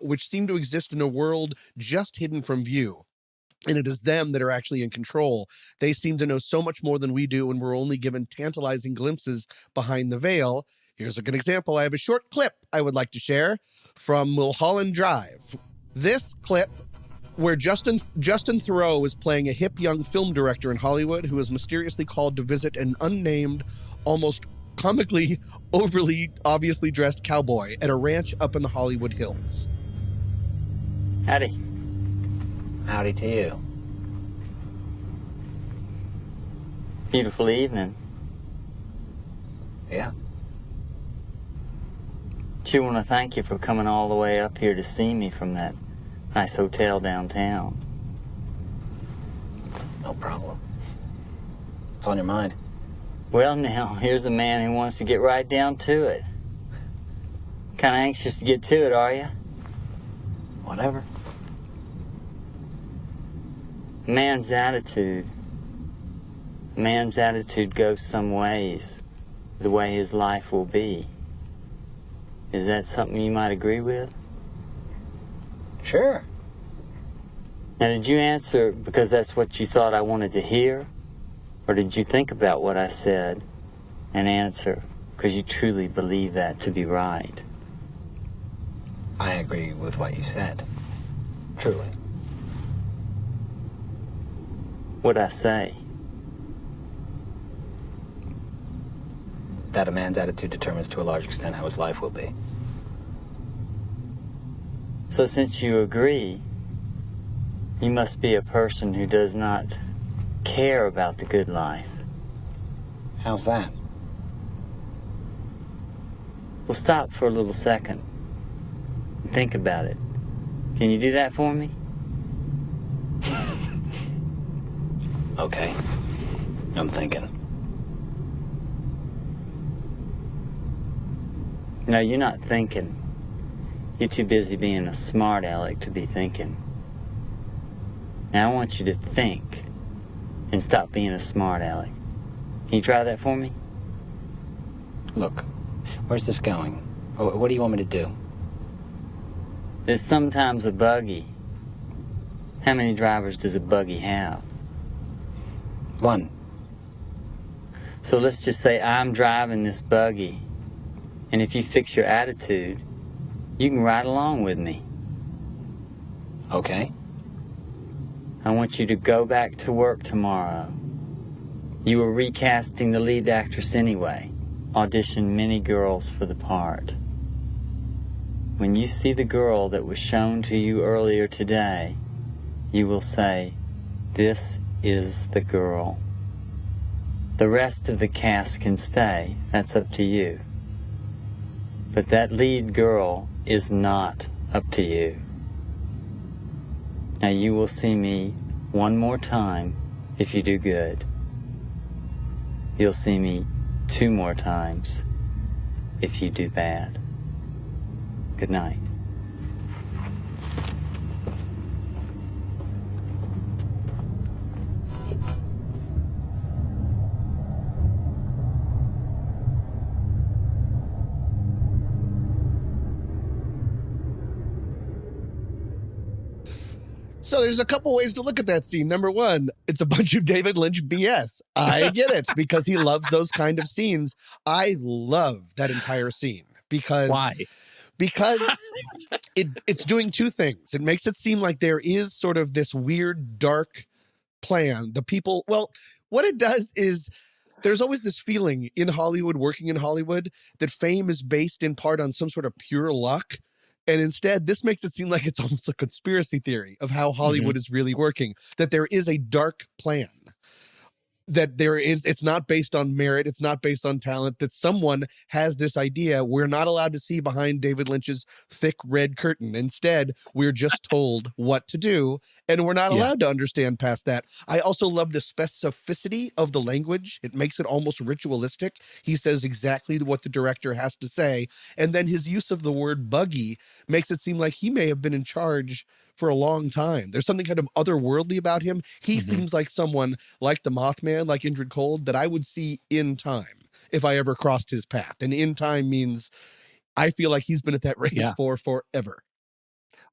which seem to exist in a world just hidden from view. And it is them that are actually in control. They seem to know so much more than we do, and we're only given tantalizing glimpses behind the veil. Here's a good example. I have a short clip I would like to share from Mulholland Drive. This clip, where Justin Theroux is playing a hip young film director in Hollywood who is mysteriously called to visit an unnamed, almost comically, overly obviously dressed cowboy at a ranch up in the Hollywood Hills. Howdy. Howdy to you. Beautiful evening. Yeah. Sure want to thank you for coming all the way up here to see me from that nice hotel downtown. No problem. What's on your mind? Well, now, here's a man who wants to get right down to it. Kind of anxious to get to it, are you? Whatever. Man's attitude goes some ways, the way his life will be. Is that something you might agree with? Sure. Now, did you answer because that's what you thought I wanted to hear? Or did you think about what I said and answer because you truly believe that to be right? I agree with what you said. Truly. What'd I say? That a man's attitude determines to a large extent how his life will be. So since you agree, you must be a person who does not care about the good life. How's that? Well, stop for a little second and think about it. Can you do that for me? Okay. I'm thinking. No, you're not thinking. You're too busy being a smart aleck to be thinking. Now I want you to think and stop being a smart aleck. Can you try that for me? Look, where's this going? What do you want me to do? There's sometimes a buggy. How many drivers does a buggy have? One. So let's just say I'm driving this buggy. And if you fix your attitude, You can ride along with me. Okay. I want you to go back to work tomorrow. You were recasting the lead actress anyway. Auditioned many girls for the part. When you see the girl that was shown to you earlier today, you will say, "This is the girl." The rest of the cast can stay. That's up to you. But that lead girl is not up to you. Now you will see me one more time if you do good. You'll see me 2 more times if you do bad. Good night. So there's a couple ways to look at that scene. Number one, it's a bunch of David Lynch BS. I get it because he loves those kind of scenes. I love that entire scene because Why? Because it's doing 2 things. It makes it seem like there is sort of this weird dark plan. The people, well, what it does is there's always this feeling in Hollywood, working in Hollywood, that fame is based in part on some sort of pure luck. And instead, this makes it seem like it's almost a conspiracy theory of how Hollywood is really working, that there is a dark plan, that it's not based on merit, it's not based on talent, that someone has this idea we're not allowed to see behind David Lynch's thick red curtain. Instead, we're just told what to do, and we're not allowed to understand past that. I also love the specificity of the language. It makes it almost ritualistic. He says exactly what the director has to say, and then his use of the word buggy makes it seem like he may have been in charge for a long time. There's something kind of otherworldly about him. He seems like someone like the Mothman, like Indrid Cold, that I would see in time if I ever crossed his path. And in time means I feel like he's been at that range for forever.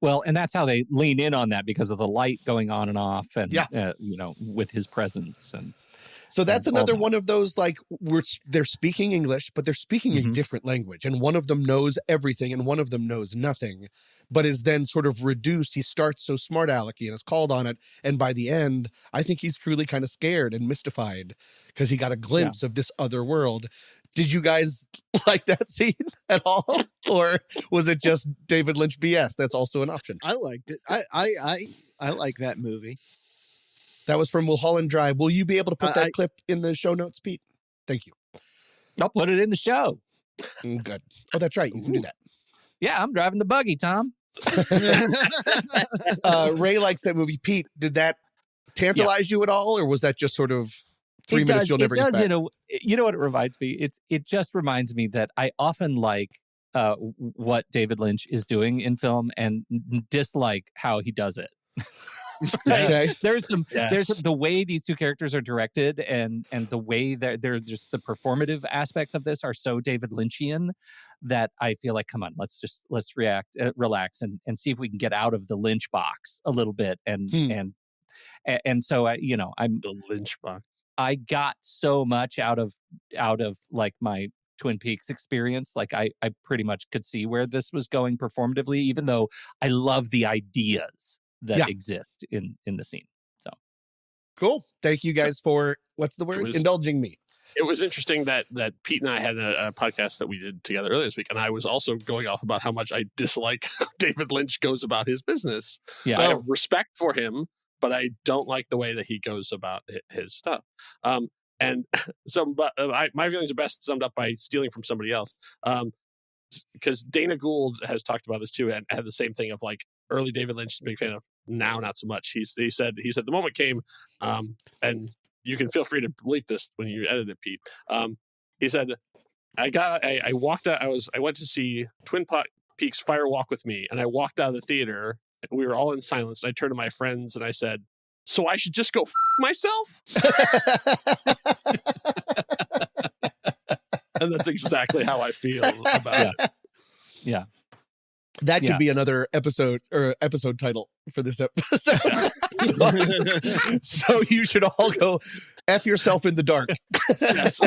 Well, and that's how they lean in on that because of the light going on and off and, with his presence. And so that's another one of those, like, they're speaking English, but they're speaking a different language. And one of them knows everything and one of them knows nothing, but is then sort of reduced. He starts so smart alecky and is called on it. And by the end, I think he's truly kind of scared and mystified because he got a glimpse of this other world. Did you guys like that scene at all? Or was it just David Lynch BS? That's also an option. I liked it. I like that movie. That was from Mulholland Drive. Will you be able to put that clip in the show notes, Pete? Thank you. I'll put it in the show. Good. Oh, that's right. You can do that. Yeah, I'm driving the buggy, Tom. Ray likes that movie. Pete, did that tantalize you at all, or was that just sort of 3 minutes you'll never get back? You know what it reminds me? It just reminds me that I often like what David Lynch is doing in film and dislike how he does it. Okay. There's the way these 2 characters are directed and the way that they're just the performative aspects of this are so David Lynchian that I feel like, come on, let's relax and see if we can get out of the Lynch box a little bit and so I'm the Lynch box. I got so much out of like my Twin Peaks experience. Like I pretty much could see where this was going performatively, even though I love the ideas that exist in the scene. So cool. Thank you guys for indulging me. It was interesting that Pete and I had a podcast that we did together earlier this week, and I was also going off about how much I dislike how David Lynch goes about his business. Yeah, I have respect for him, but I don't like the way that he goes about his stuff. And so, my feelings are best summed up by stealing from somebody else. Because Dana Gould has talked about this too, and had the same thing of like early David Lynch, a big fan of, now not so much. He said the moment came, and you can feel free to bleep this when you edit it, Pete. He said, I walked out. I went to see Twin Peaks Fire Walk with Me, and I walked out of the theater. And we were all in silence. I turned to my friends and I said, "So I should just go myself?" And that's exactly how I feel about it. Yeah. That could be another episode or episode title for this episode. So you should all go F yourself in the dark. Yes.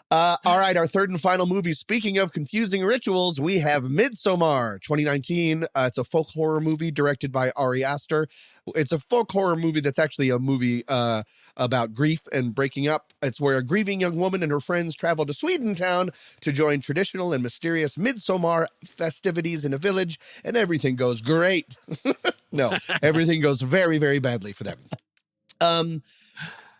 All right, our third and final movie. Speaking of confusing rituals, we have Midsommar 2019. It's a folk horror movie directed by Ari Aster. It's a folk horror movie that's actually a movie about grief and breaking up. It's where a grieving young woman and her friends travel to Swedentown to join traditional and mysterious Midsommar festivities in a village, and everything goes great. No, everything goes very, very badly for them.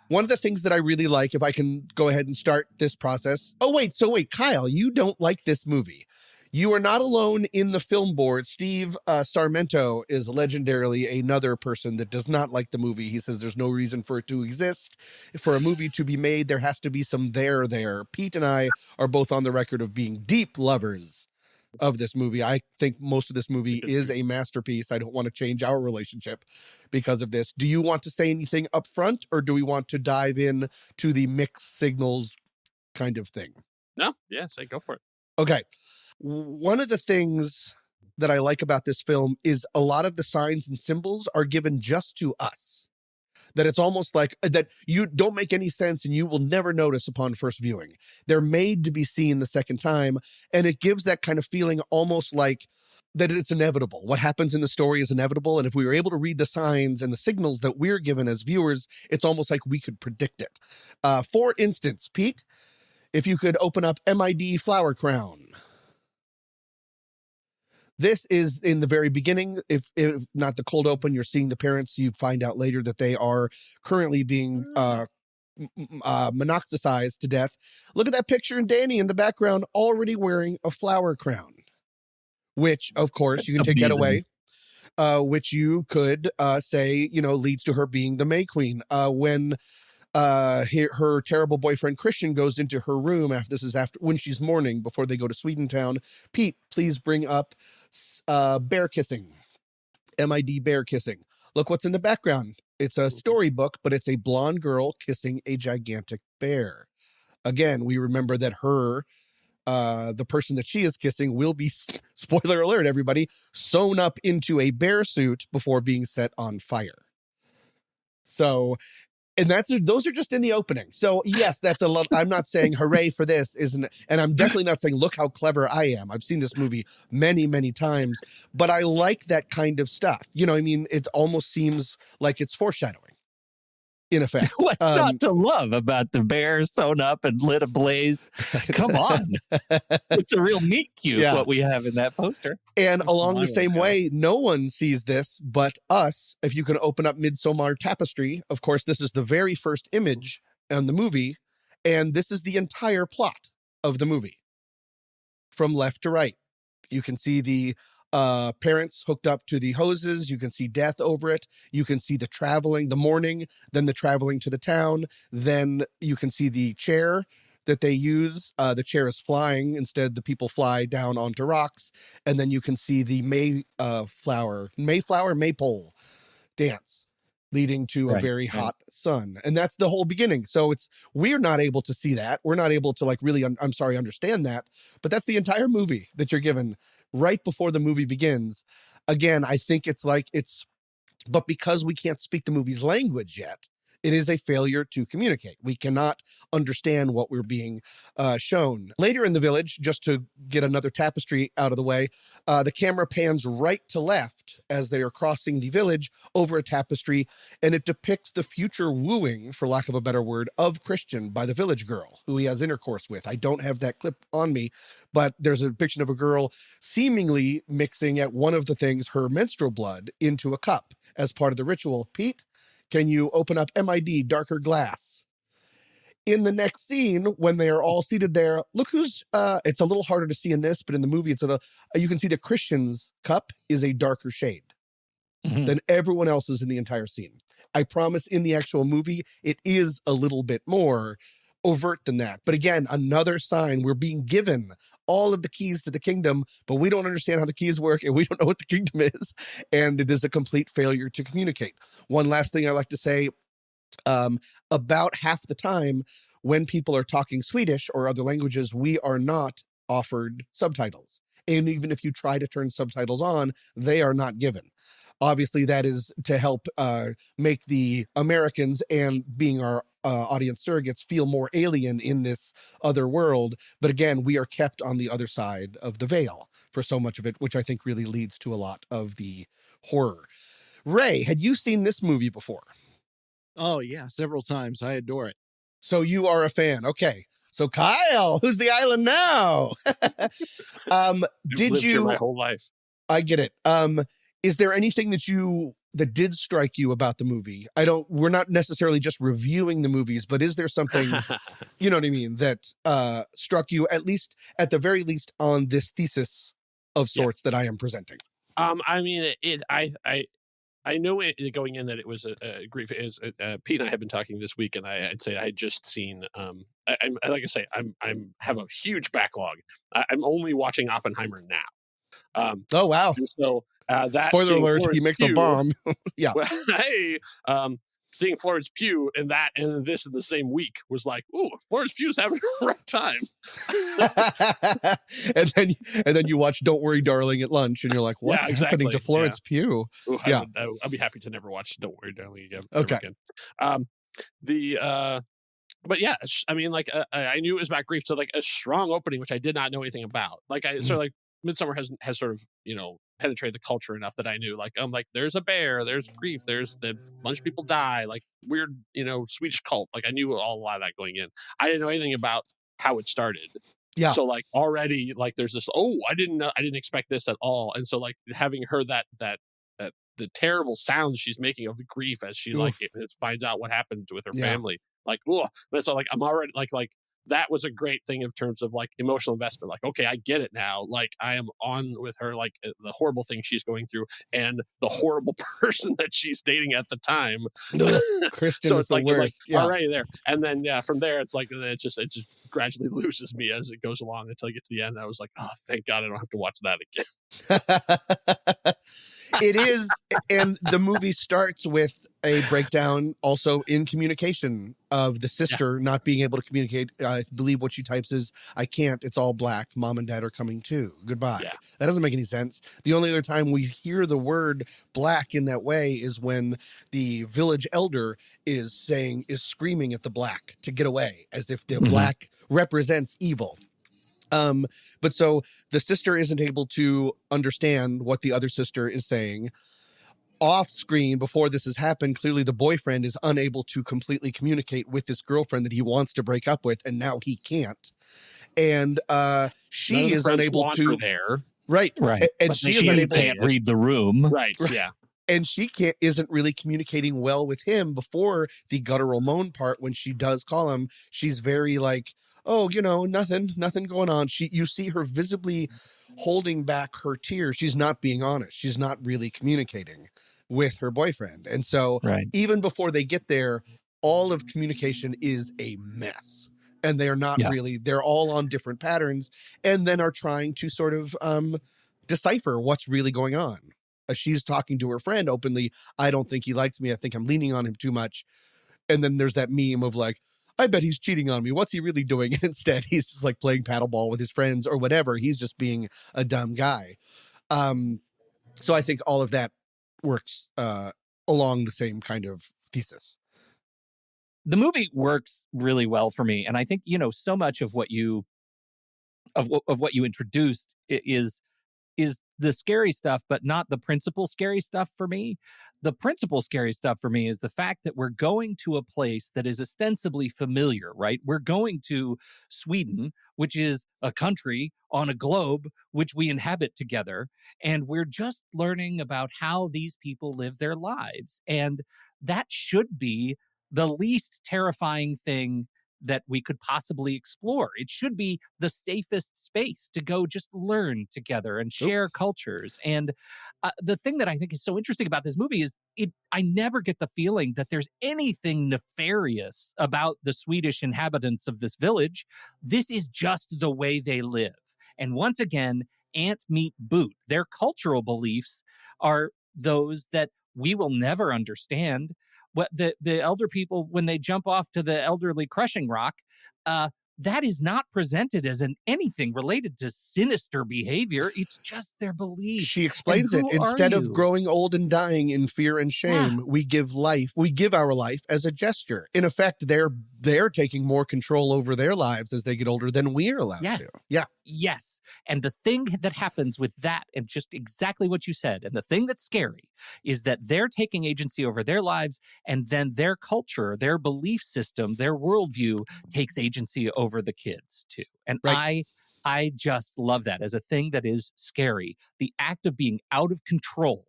One of the things that I really like, if I can go ahead and start this process. Oh, wait, Kyle, you don't like this movie. You are not alone in the film board. Steve Sarmento is legendarily another person that does not like the movie. He says there's no reason for it to exist. For a movie to be made, there has to be some there. Pete and I are both on the record of being deep lovers of this movie. I think most of this movie is a masterpiece. I don't want to change our relationship because of this. Do you want to say anything up front, or do we want to dive in to the mixed signals kind of thing? No, yeah, say go for it. Okay. One of the things that I like about this film is a lot of the signs and symbols are given just to us. That it's almost like that you don't make any sense and you will never notice upon first viewing. They're made to be seen the second time, and it gives that kind of feeling almost like that it's inevitable. What happens in the story is inevitable, and if we were able to read the signs and the signals that we're given as viewers, it's almost like we could predict it. For instance, Pete, if you could open up MID Flower Crown. This is in the very beginning. If not the cold open, you're seeing the parents. You find out later that they are currently being monoxicized to death. Look at that picture of Danny in the background already wearing a flower crown, which, of course, you can take that away, which you could say, leads to her being the May Queen. When her terrible boyfriend Christian goes into her room after when she's mourning before they go to Swedentown. Pete, please bring up bear kissing. MID bear kissing. Look what's in the background. It's a storybook, but it's a blonde girl kissing a gigantic bear. Again, we remember that the person that she is kissing will be, spoiler alert, everybody, sewn up into a bear suit before being set on fire. So, and those are just in the opening. So yes, that's a lot. I'm not saying hooray for this, and I'm definitely not saying look how clever I am. I've seen this movie many, many times, but I like that kind of stuff. It almost seems like it's foreshadowing. In effect, what's not to love about the bear sewn up and lit ablaze? Come on, it's a real meet cute what we have in that poster. And along the same way, no one sees this but us. If you can open up Midsommar Tapestry, of course, this is the very first image in the movie, and this is the entire plot of the movie, from left to right. You can see the parents hooked up to the hoses. You can see death over it. You can see the traveling, the mourning, then the traveling to the town. Then you can see the chair that they use. The chair is flying. Instead, the people fly down onto rocks. And then you can see the maypole dance leading to a very hot sun. And that's the whole beginning. So we're not able to see that. We're not able to really, understand that. But that's the entire movie that you're given right before the movie begins. Again, I think but because we can't speak the movie's language yet, it is a failure to communicate. We cannot understand what we're being shown. Later in the village, just to get another tapestry out of the way, the camera pans right to left as they are crossing the village over a tapestry, and it depicts the future wooing, for lack of a better word, of Christian by the village girl who he has intercourse with. I don't have that clip on me, but there's a depiction of a girl seemingly mixing at one of the things, her menstrual blood, into a cup as part of the ritual. Pete, can you open up MID Darker Glass? In the next scene, when they are all seated there, look who's, it's a little harder to see in this, but in the movie, you can see the Christian's cup is a darker shade than everyone else's in the entire scene. I promise in the actual movie, it is a little bit more overt than that. But again, another sign. We're being given all of the keys to the kingdom, but we don't understand how the keys work, and we don't know what the kingdom is. And it is a complete failure to communicate. One last thing I like to say, about half the time when people are talking Swedish or other languages, we are not offered subtitles. And even if you try to turn subtitles on, they are not given. Obviously, that is to help make the Americans, and being our audience surrogates feel more alien in this other world. But again, we are kept on the other side of the veil for so much of it, which I think really leads to a lot of the horror. Ray, had you seen this movie before? Oh, yeah, several times. I adore it. So you are a fan. Okay. So Kyle, who's the island now? I've Did lived here my you, whole life. I get it. Is there anything that did strike you about the movie? We're not necessarily just reviewing the movies, but is there something, you know what I mean, that struck you at the very least on this thesis of sorts that I am presenting? I mean, I know going in that it was a grief. Pete and I have been talking this week, and I'd say I had just seen. I'm like I say, I'm have a huge backlog. I'm only watching Oppenheimer now. Oh wow! And so that spoiler alert: Florence he makes Pugh, a bomb. Yeah. Well, hey, seeing Florence Pugh and that and this in the same week was like, ooh, Florence Pugh's having a rough time. and then you watch Don't Worry, Darling at lunch, and you're like, what's happening to Florence Pugh? Ooh, yeah, I'll be happy to never watch Don't Worry, Darling again. Okay. Again. But yeah, I mean, like I knew it was about grief, so like a strong opening, which I did not know anything about. Like so like Midsommar has sort of penetrated the culture enough that I knew, like, I'm like, there's a bear, there's grief, there's the bunch of people die, like weird, Swedish cult. Like I knew a lot of that going in. I didn't know anything about how it started. Yeah. So like already like there's this, I didn't expect this at all. And so like having heard that the terrible sounds she's making of the grief as she finds out what happened with her family. Like, that's all, like I'm already like that was a great thing in terms of like emotional investment. Like, okay, I get it now. Like I am on with her, like the horrible thing she's going through and the horrible person that she's dating at the time. Christian so is it's the like, worst. You're like already there. And then, from there, it's like, it just gradually loses me as it goes along until I get to the end. I was like, oh, thank God I don't have to watch that again. It is. And the movie starts with a breakdown also in communication of the sister not being able to communicate. I believe what she types is, I can't, it's all black. Mom and dad are coming too. Goodbye. Yeah. That doesn't make any sense. The only other time we hear the word black in that way is when the village elder is screaming at the black to get away, as if the black represents evil. But so the sister isn't able to understand what the other sister is saying. Off screen, before this has happened, clearly the boyfriend is unable to completely communicate with this girlfriend that he wants to break up with, and now he can't. And she is unable to there. Right. And she is unable to read the room. Right. Yeah. And she isn't really communicating well with him before the guttural moan part. When she does call him, she's very like, oh, nothing going on. You see her visibly holding back her tears. She's not being honest. She's not really communicating with her boyfriend. And so even before they get there, all of communication is a mess. And they're not really, they're all on different patterns, and then are trying to sort of decipher what's really going on. She's talking to her friend openly. I don't think he likes me. I think I'm leaning on him too much. And then there's that meme of like, I bet he's cheating on me. What's he really doing? And instead, he's just like playing paddleball with his friends or whatever. He's just being a dumb guy. So I think all of that works along the same kind of thesis. The movie works really well for me. And I think, so much of what you introduced is the scary stuff, but not the principal scary stuff for me. The principal scary stuff for me is the fact that we're going to a place that is ostensibly familiar, right? We're going to Sweden, which is a country on a globe, which we inhabit together. And we're just learning about how these people live their lives. And that should be the least terrifying thing that we could possibly explore. It should be the safest space to go just learn together and share cultures. And the thing that I think is so interesting about this movie is I never get the feeling that there's anything nefarious about the Swedish inhabitants of this village. This is just the way they live. And once again, ant meet boot. Their cultural beliefs are those that we will never understand. What the elder people, when they jump off to the elderly crushing rock, that is not presented as anything related to sinister behavior. It's just their belief. She explains it. Instead of growing old and dying in fear and shame, we give our life as a gesture. In effect, they're taking more control over their lives as they get older than we're allowed to. Yeah. Yes. And the thing that happens with that, and just exactly what you said, and the thing that's scary is that they're taking agency over their lives, and then their culture, their belief system, their worldview takes agency over the kids too. And I just love that as a thing that is scary. The act of being out of control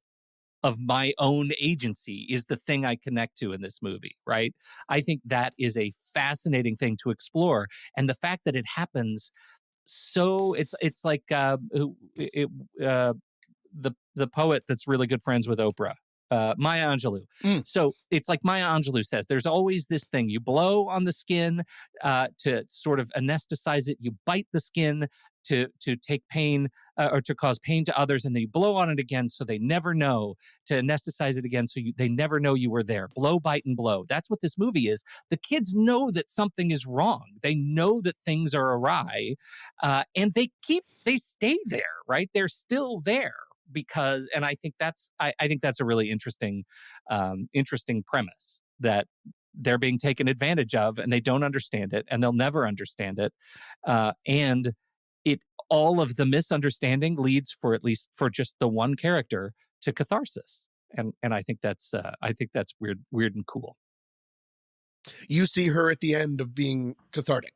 of my own agency is the thing I connect to in this movie, right? I think that is a fascinating thing to explore. And the fact that it happens it's like the poet that's really good friends with Oprah, Maya Angelou. So it's like Maya Angelou says, there's always this thing. You blow on the skin to sort of anesthetize it. You bite the skin to take pain or to cause pain to others, and then you blow on it again so they never know, to anesthetize it again so they never know you were there. Blow, bite, and blow. That's what this movie is. The kids know that something is wrong. They know that things are awry, and they stay there, right? They're still there. Because, and I think that's a really interesting premise, that they're being taken advantage of and they don't understand it and they'll never understand it. And all of the misunderstanding leads, for at least for just the one character, to catharsis. And I think that's weird and cool. You see her at the end of being cathartic,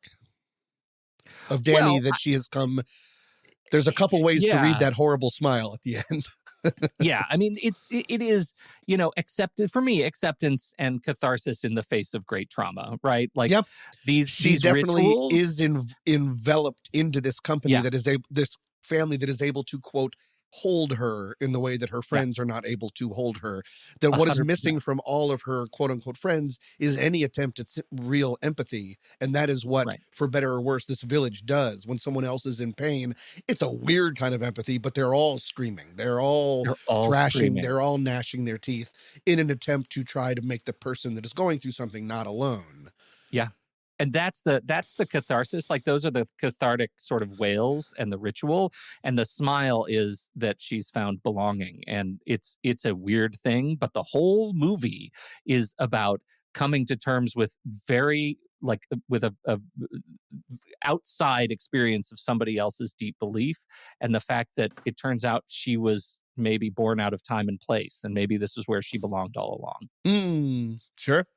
of Danny, that she has come. There's a couple ways to read that horrible smile at the end. Yeah, I mean, it is, acceptance and catharsis in the face of great trauma, right? Like, she definitely rituals, is enveloped into this company that is this family that is able to, quote, hold her in the way that her friends are not able to hold her. That what 100%. Is missing from all of her quote unquote friends is any attempt at real empathy. And that is what, for better or worse, this village does. When someone else is in pain, it's a weird kind of empathy, but they're all screaming. They're all thrashing. Screaming. They're all gnashing their teeth in an attempt to try to make the person that is going through something not alone. Yeah. And that's the catharsis. Like, those are the cathartic sort of wails and the ritual. And the smile is that she's found belonging. And it's a weird thing, but the whole movie is about coming to terms with with a outside experience of somebody else's deep belief, and the fact that it turns out she was maybe born out of time and place, and maybe this is where she belonged all along. Sure.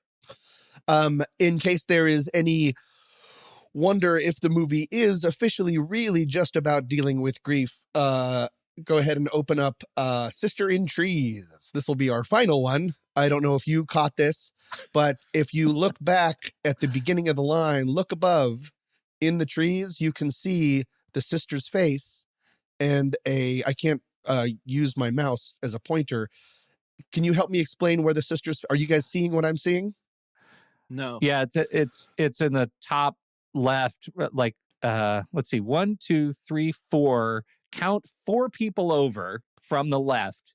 In case there is any wonder if the movie is officially really just about dealing with grief, go ahead and open up Sister in Trees. This will be our final one. I don't know if you caught this, but if you look back at the beginning of the line, look above in the trees, you can see the sister's face and I can't use my mouse as a pointer. Can you help me explain where the sisters, are you guys seeing what I'm seeing? No. Yeah, it's in the top left, like let's see, 1, 2, 3, 4. Count 4 people over from the left.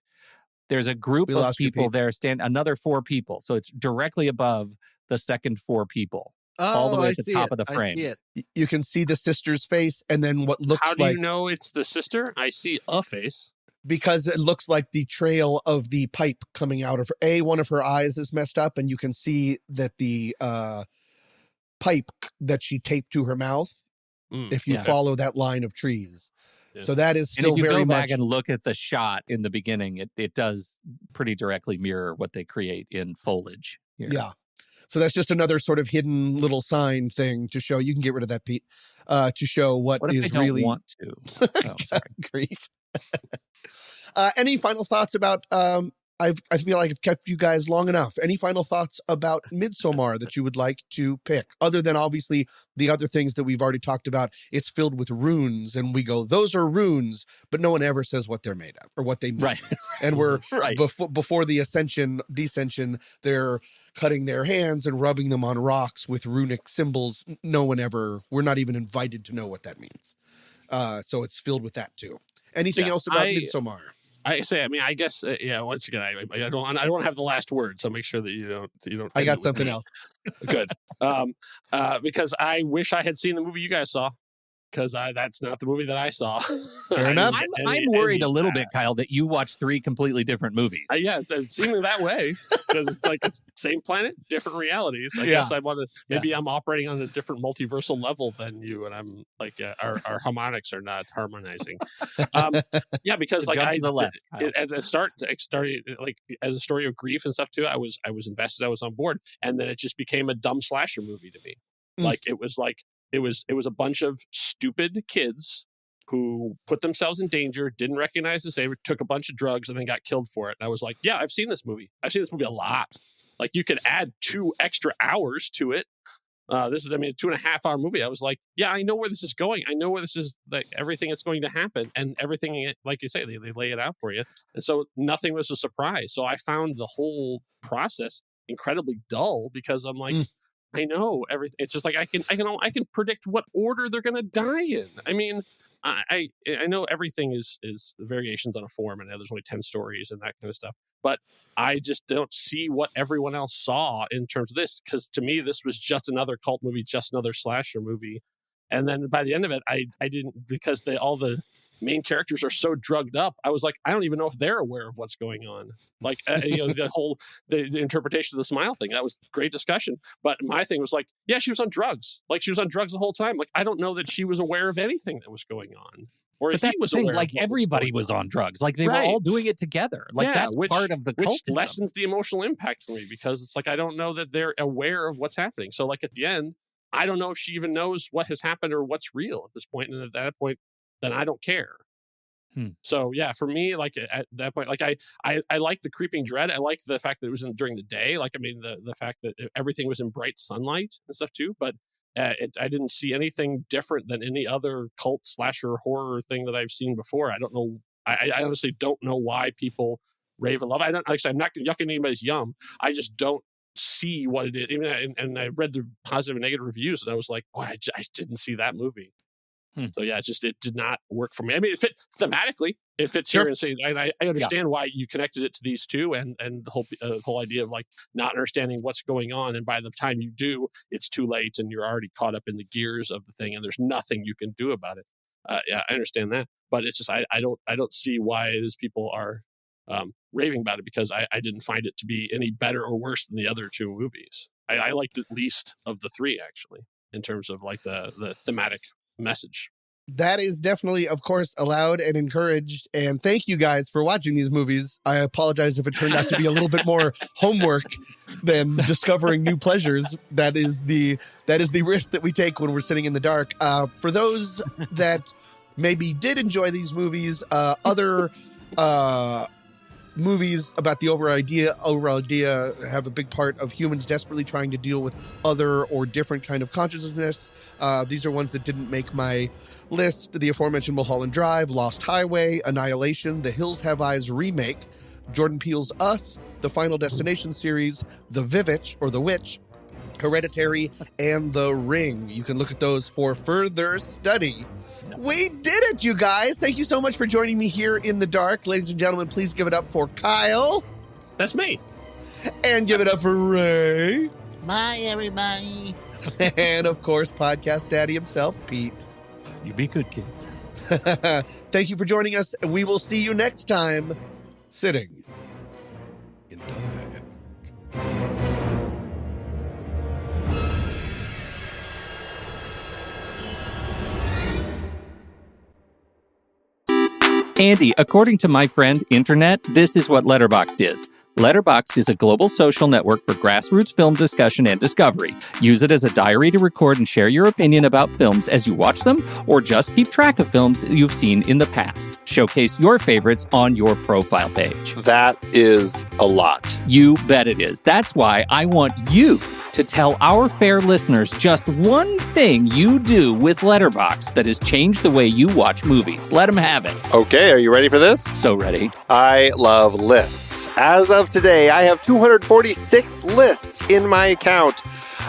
There's a group of people there, another 4 people. So it's directly above the second 4 people. All the way at the top of the frame. I see it. You can see the sister's face, and then what looks like. How do you know it's the sister? I see a face. Because it looks like the trail of the pipe coming out of her. One of her eyes is messed up, and you can see that the pipe that she taped to her mouth, if you follow that line of trees. Yeah. So that is still very much. And if you go back and look at the shot in the beginning, it does pretty directly mirror what they create in foliage here. Yeah. So that's just another sort of hidden little sign thing to show. You can get rid of that, Pete. To show what if is they don't really want to. Oh, sorry. Grief. Any final thoughts about? I feel like I've kept you guys long enough. Any final thoughts about Midsommar that you would like to pick, other than obviously the other things that we've already talked about? It's filled with runes, and we go, those are runes, but no one ever says what they're made of or what they mean. Right. And we're before the descension, they're cutting their hands and rubbing them on rocks with runic symbols. We're not even invited to know what that means. So it's filled with that too. Anything else about Midsommar? I guess, once again, I don't have the last word, so make sure that you don't. I got something else. Good. Because I wish I had seen the movie you guys saw. Because that's not the movie that I saw. Fair enough. I'm worried a little bit, Kyle, that you watched 3 completely different movies. It's seeming that way. Because it's like same planet, different realities. I guess maybe I'm operating on a different multiversal level than you, and I'm like, our harmonics are not harmonizing. Because like Jump to the left, at the start, started like as a story of grief and stuff too. I was invested. I was on board, and then it just became a dumb slasher movie to me. Like it was a bunch of stupid kids who put themselves in danger, didn't recognize the savior, took a bunch of drugs, and then got killed for it. And I was like, yeah, I've seen this movie. I've seen this movie a lot. Like, you could add 2 extra hours to it. This is, a 2.5-hour movie. I was like, yeah, I know where this is going. I know where this is, like, everything that's going to happen. And everything, like you say, they lay it out for you. And so nothing was a surprise. So I found the whole process incredibly dull because I'm like, I know everything. It's just like I can predict what order they're going to die in. I mean, I know everything is variations on a form, and there's only 10 stories and that kind of stuff. But I just don't see what everyone else saw in terms of this, because to me, this was just another cult movie, just another slasher movie. And then by the end of it, I didn't, because all the main characters are so drugged up. I was like, I don't even know if they're aware of what's going on. Like, the interpretation of the smile thing, that was great discussion. But my thing was like, yeah, she was on drugs. Like, she was on drugs the whole time. Like, I don't know that she was aware of anything that was going on. Or but that's the thing, like everybody was on drugs. Like, they were all doing it together. Like, that's part of the cultism. Which lessens the emotional impact for me, because it's like, I don't know that they're aware of what's happening. So like at the end, I don't know if she even knows what has happened or what's real at this point. And at that point, then I don't care. So yeah, for me, like at that point, like I like the creeping dread. I like the fact that it was during the day. Like, the fact that everything was in bright sunlight and stuff too. But I didn't see anything different than any other cult slasher horror thing that I've seen before. I don't know. I honestly don't know why people rave and love. I'm not yucking anybody's yum. I just don't see what it is. And I read the positive and negative reviews, and I was like, boy, I didn't see that movie. So yeah, it did not work for me. I mean, it fit thematically. It fits here, and I understand why you connected it to these two, and the whole idea of like not understanding what's going on, and by the time you do, it's too late, and you're already caught up in the gears of the thing, and there's nothing you can do about it. Yeah, I understand that, but it's just I don't see why it is people are raving about it, because I didn't find it to be any better or worse than the other 2 movies. I liked it least of the 3, actually, in terms of like the thematic message. That is definitely, of course, allowed and encouraged. And thank you guys for watching these movies. I apologize if it turned out to be a little bit more homework than discovering new pleasures. That is the risk that we take when we're sitting in the dark. For those that maybe did enjoy these movies, other movies about the overall idea have a big part of humans desperately trying to deal with other or different kind of consciousness. These are ones that didn't make my list. The aforementioned Mulholland Drive, Lost Highway, Annihilation, The Hills Have Eyes remake, Jordan Peele's Us, the Final Destination series, The Vivitch or The Witch, Hereditary, and The Ring. You can look at those for further study. We did it, you guys. Thank you so much for joining me here in the dark. Ladies and gentlemen, please give it up for Kyle. That's me. And give it up for Ray. Bye, everybody. And, of course, podcast daddy himself, Pete. You be good, kids. Thank you for joining us. We will see you next time, sitting in the dark. Andy, according to my friend Internet, this is what Letterboxd is. Letterboxd is a global social network for grassroots film discussion and discovery. Use it as a diary to record and share your opinion about films as you watch them, or just keep track of films you've seen in the past. Showcase your favorites on your profile page. That is a lot. You bet it is. That's why I want you to tell our fair listeners just one thing you do with Letterboxd that has changed the way you watch movies. Let them have it. Okay, are you ready for this? So ready. I love lists. As of today, I have 246 lists in my account.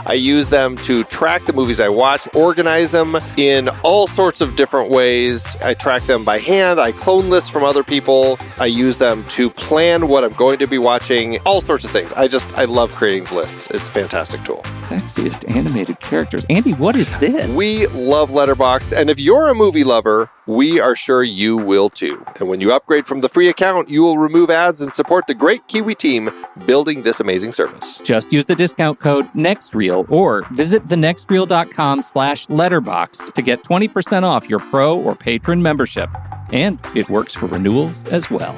I use them to track the movies I watch, organize them in all sorts of different ways. I track them by hand. I clone lists from other people. I use them to plan what I'm going to be watching, all sorts of things. I love creating lists. It's a fantastic tool. Sexiest animated characters. Andy, what is this? We love Letterboxd, and if you're a movie lover, we are sure you will too. And when you upgrade from the free account, you will remove ads and support the great Kiwi team building this amazing service. Just use the discount code NEXTREEL or visit thenextreel.com/letterboxd to get 20% off your pro or patron membership. And it works for renewals as well.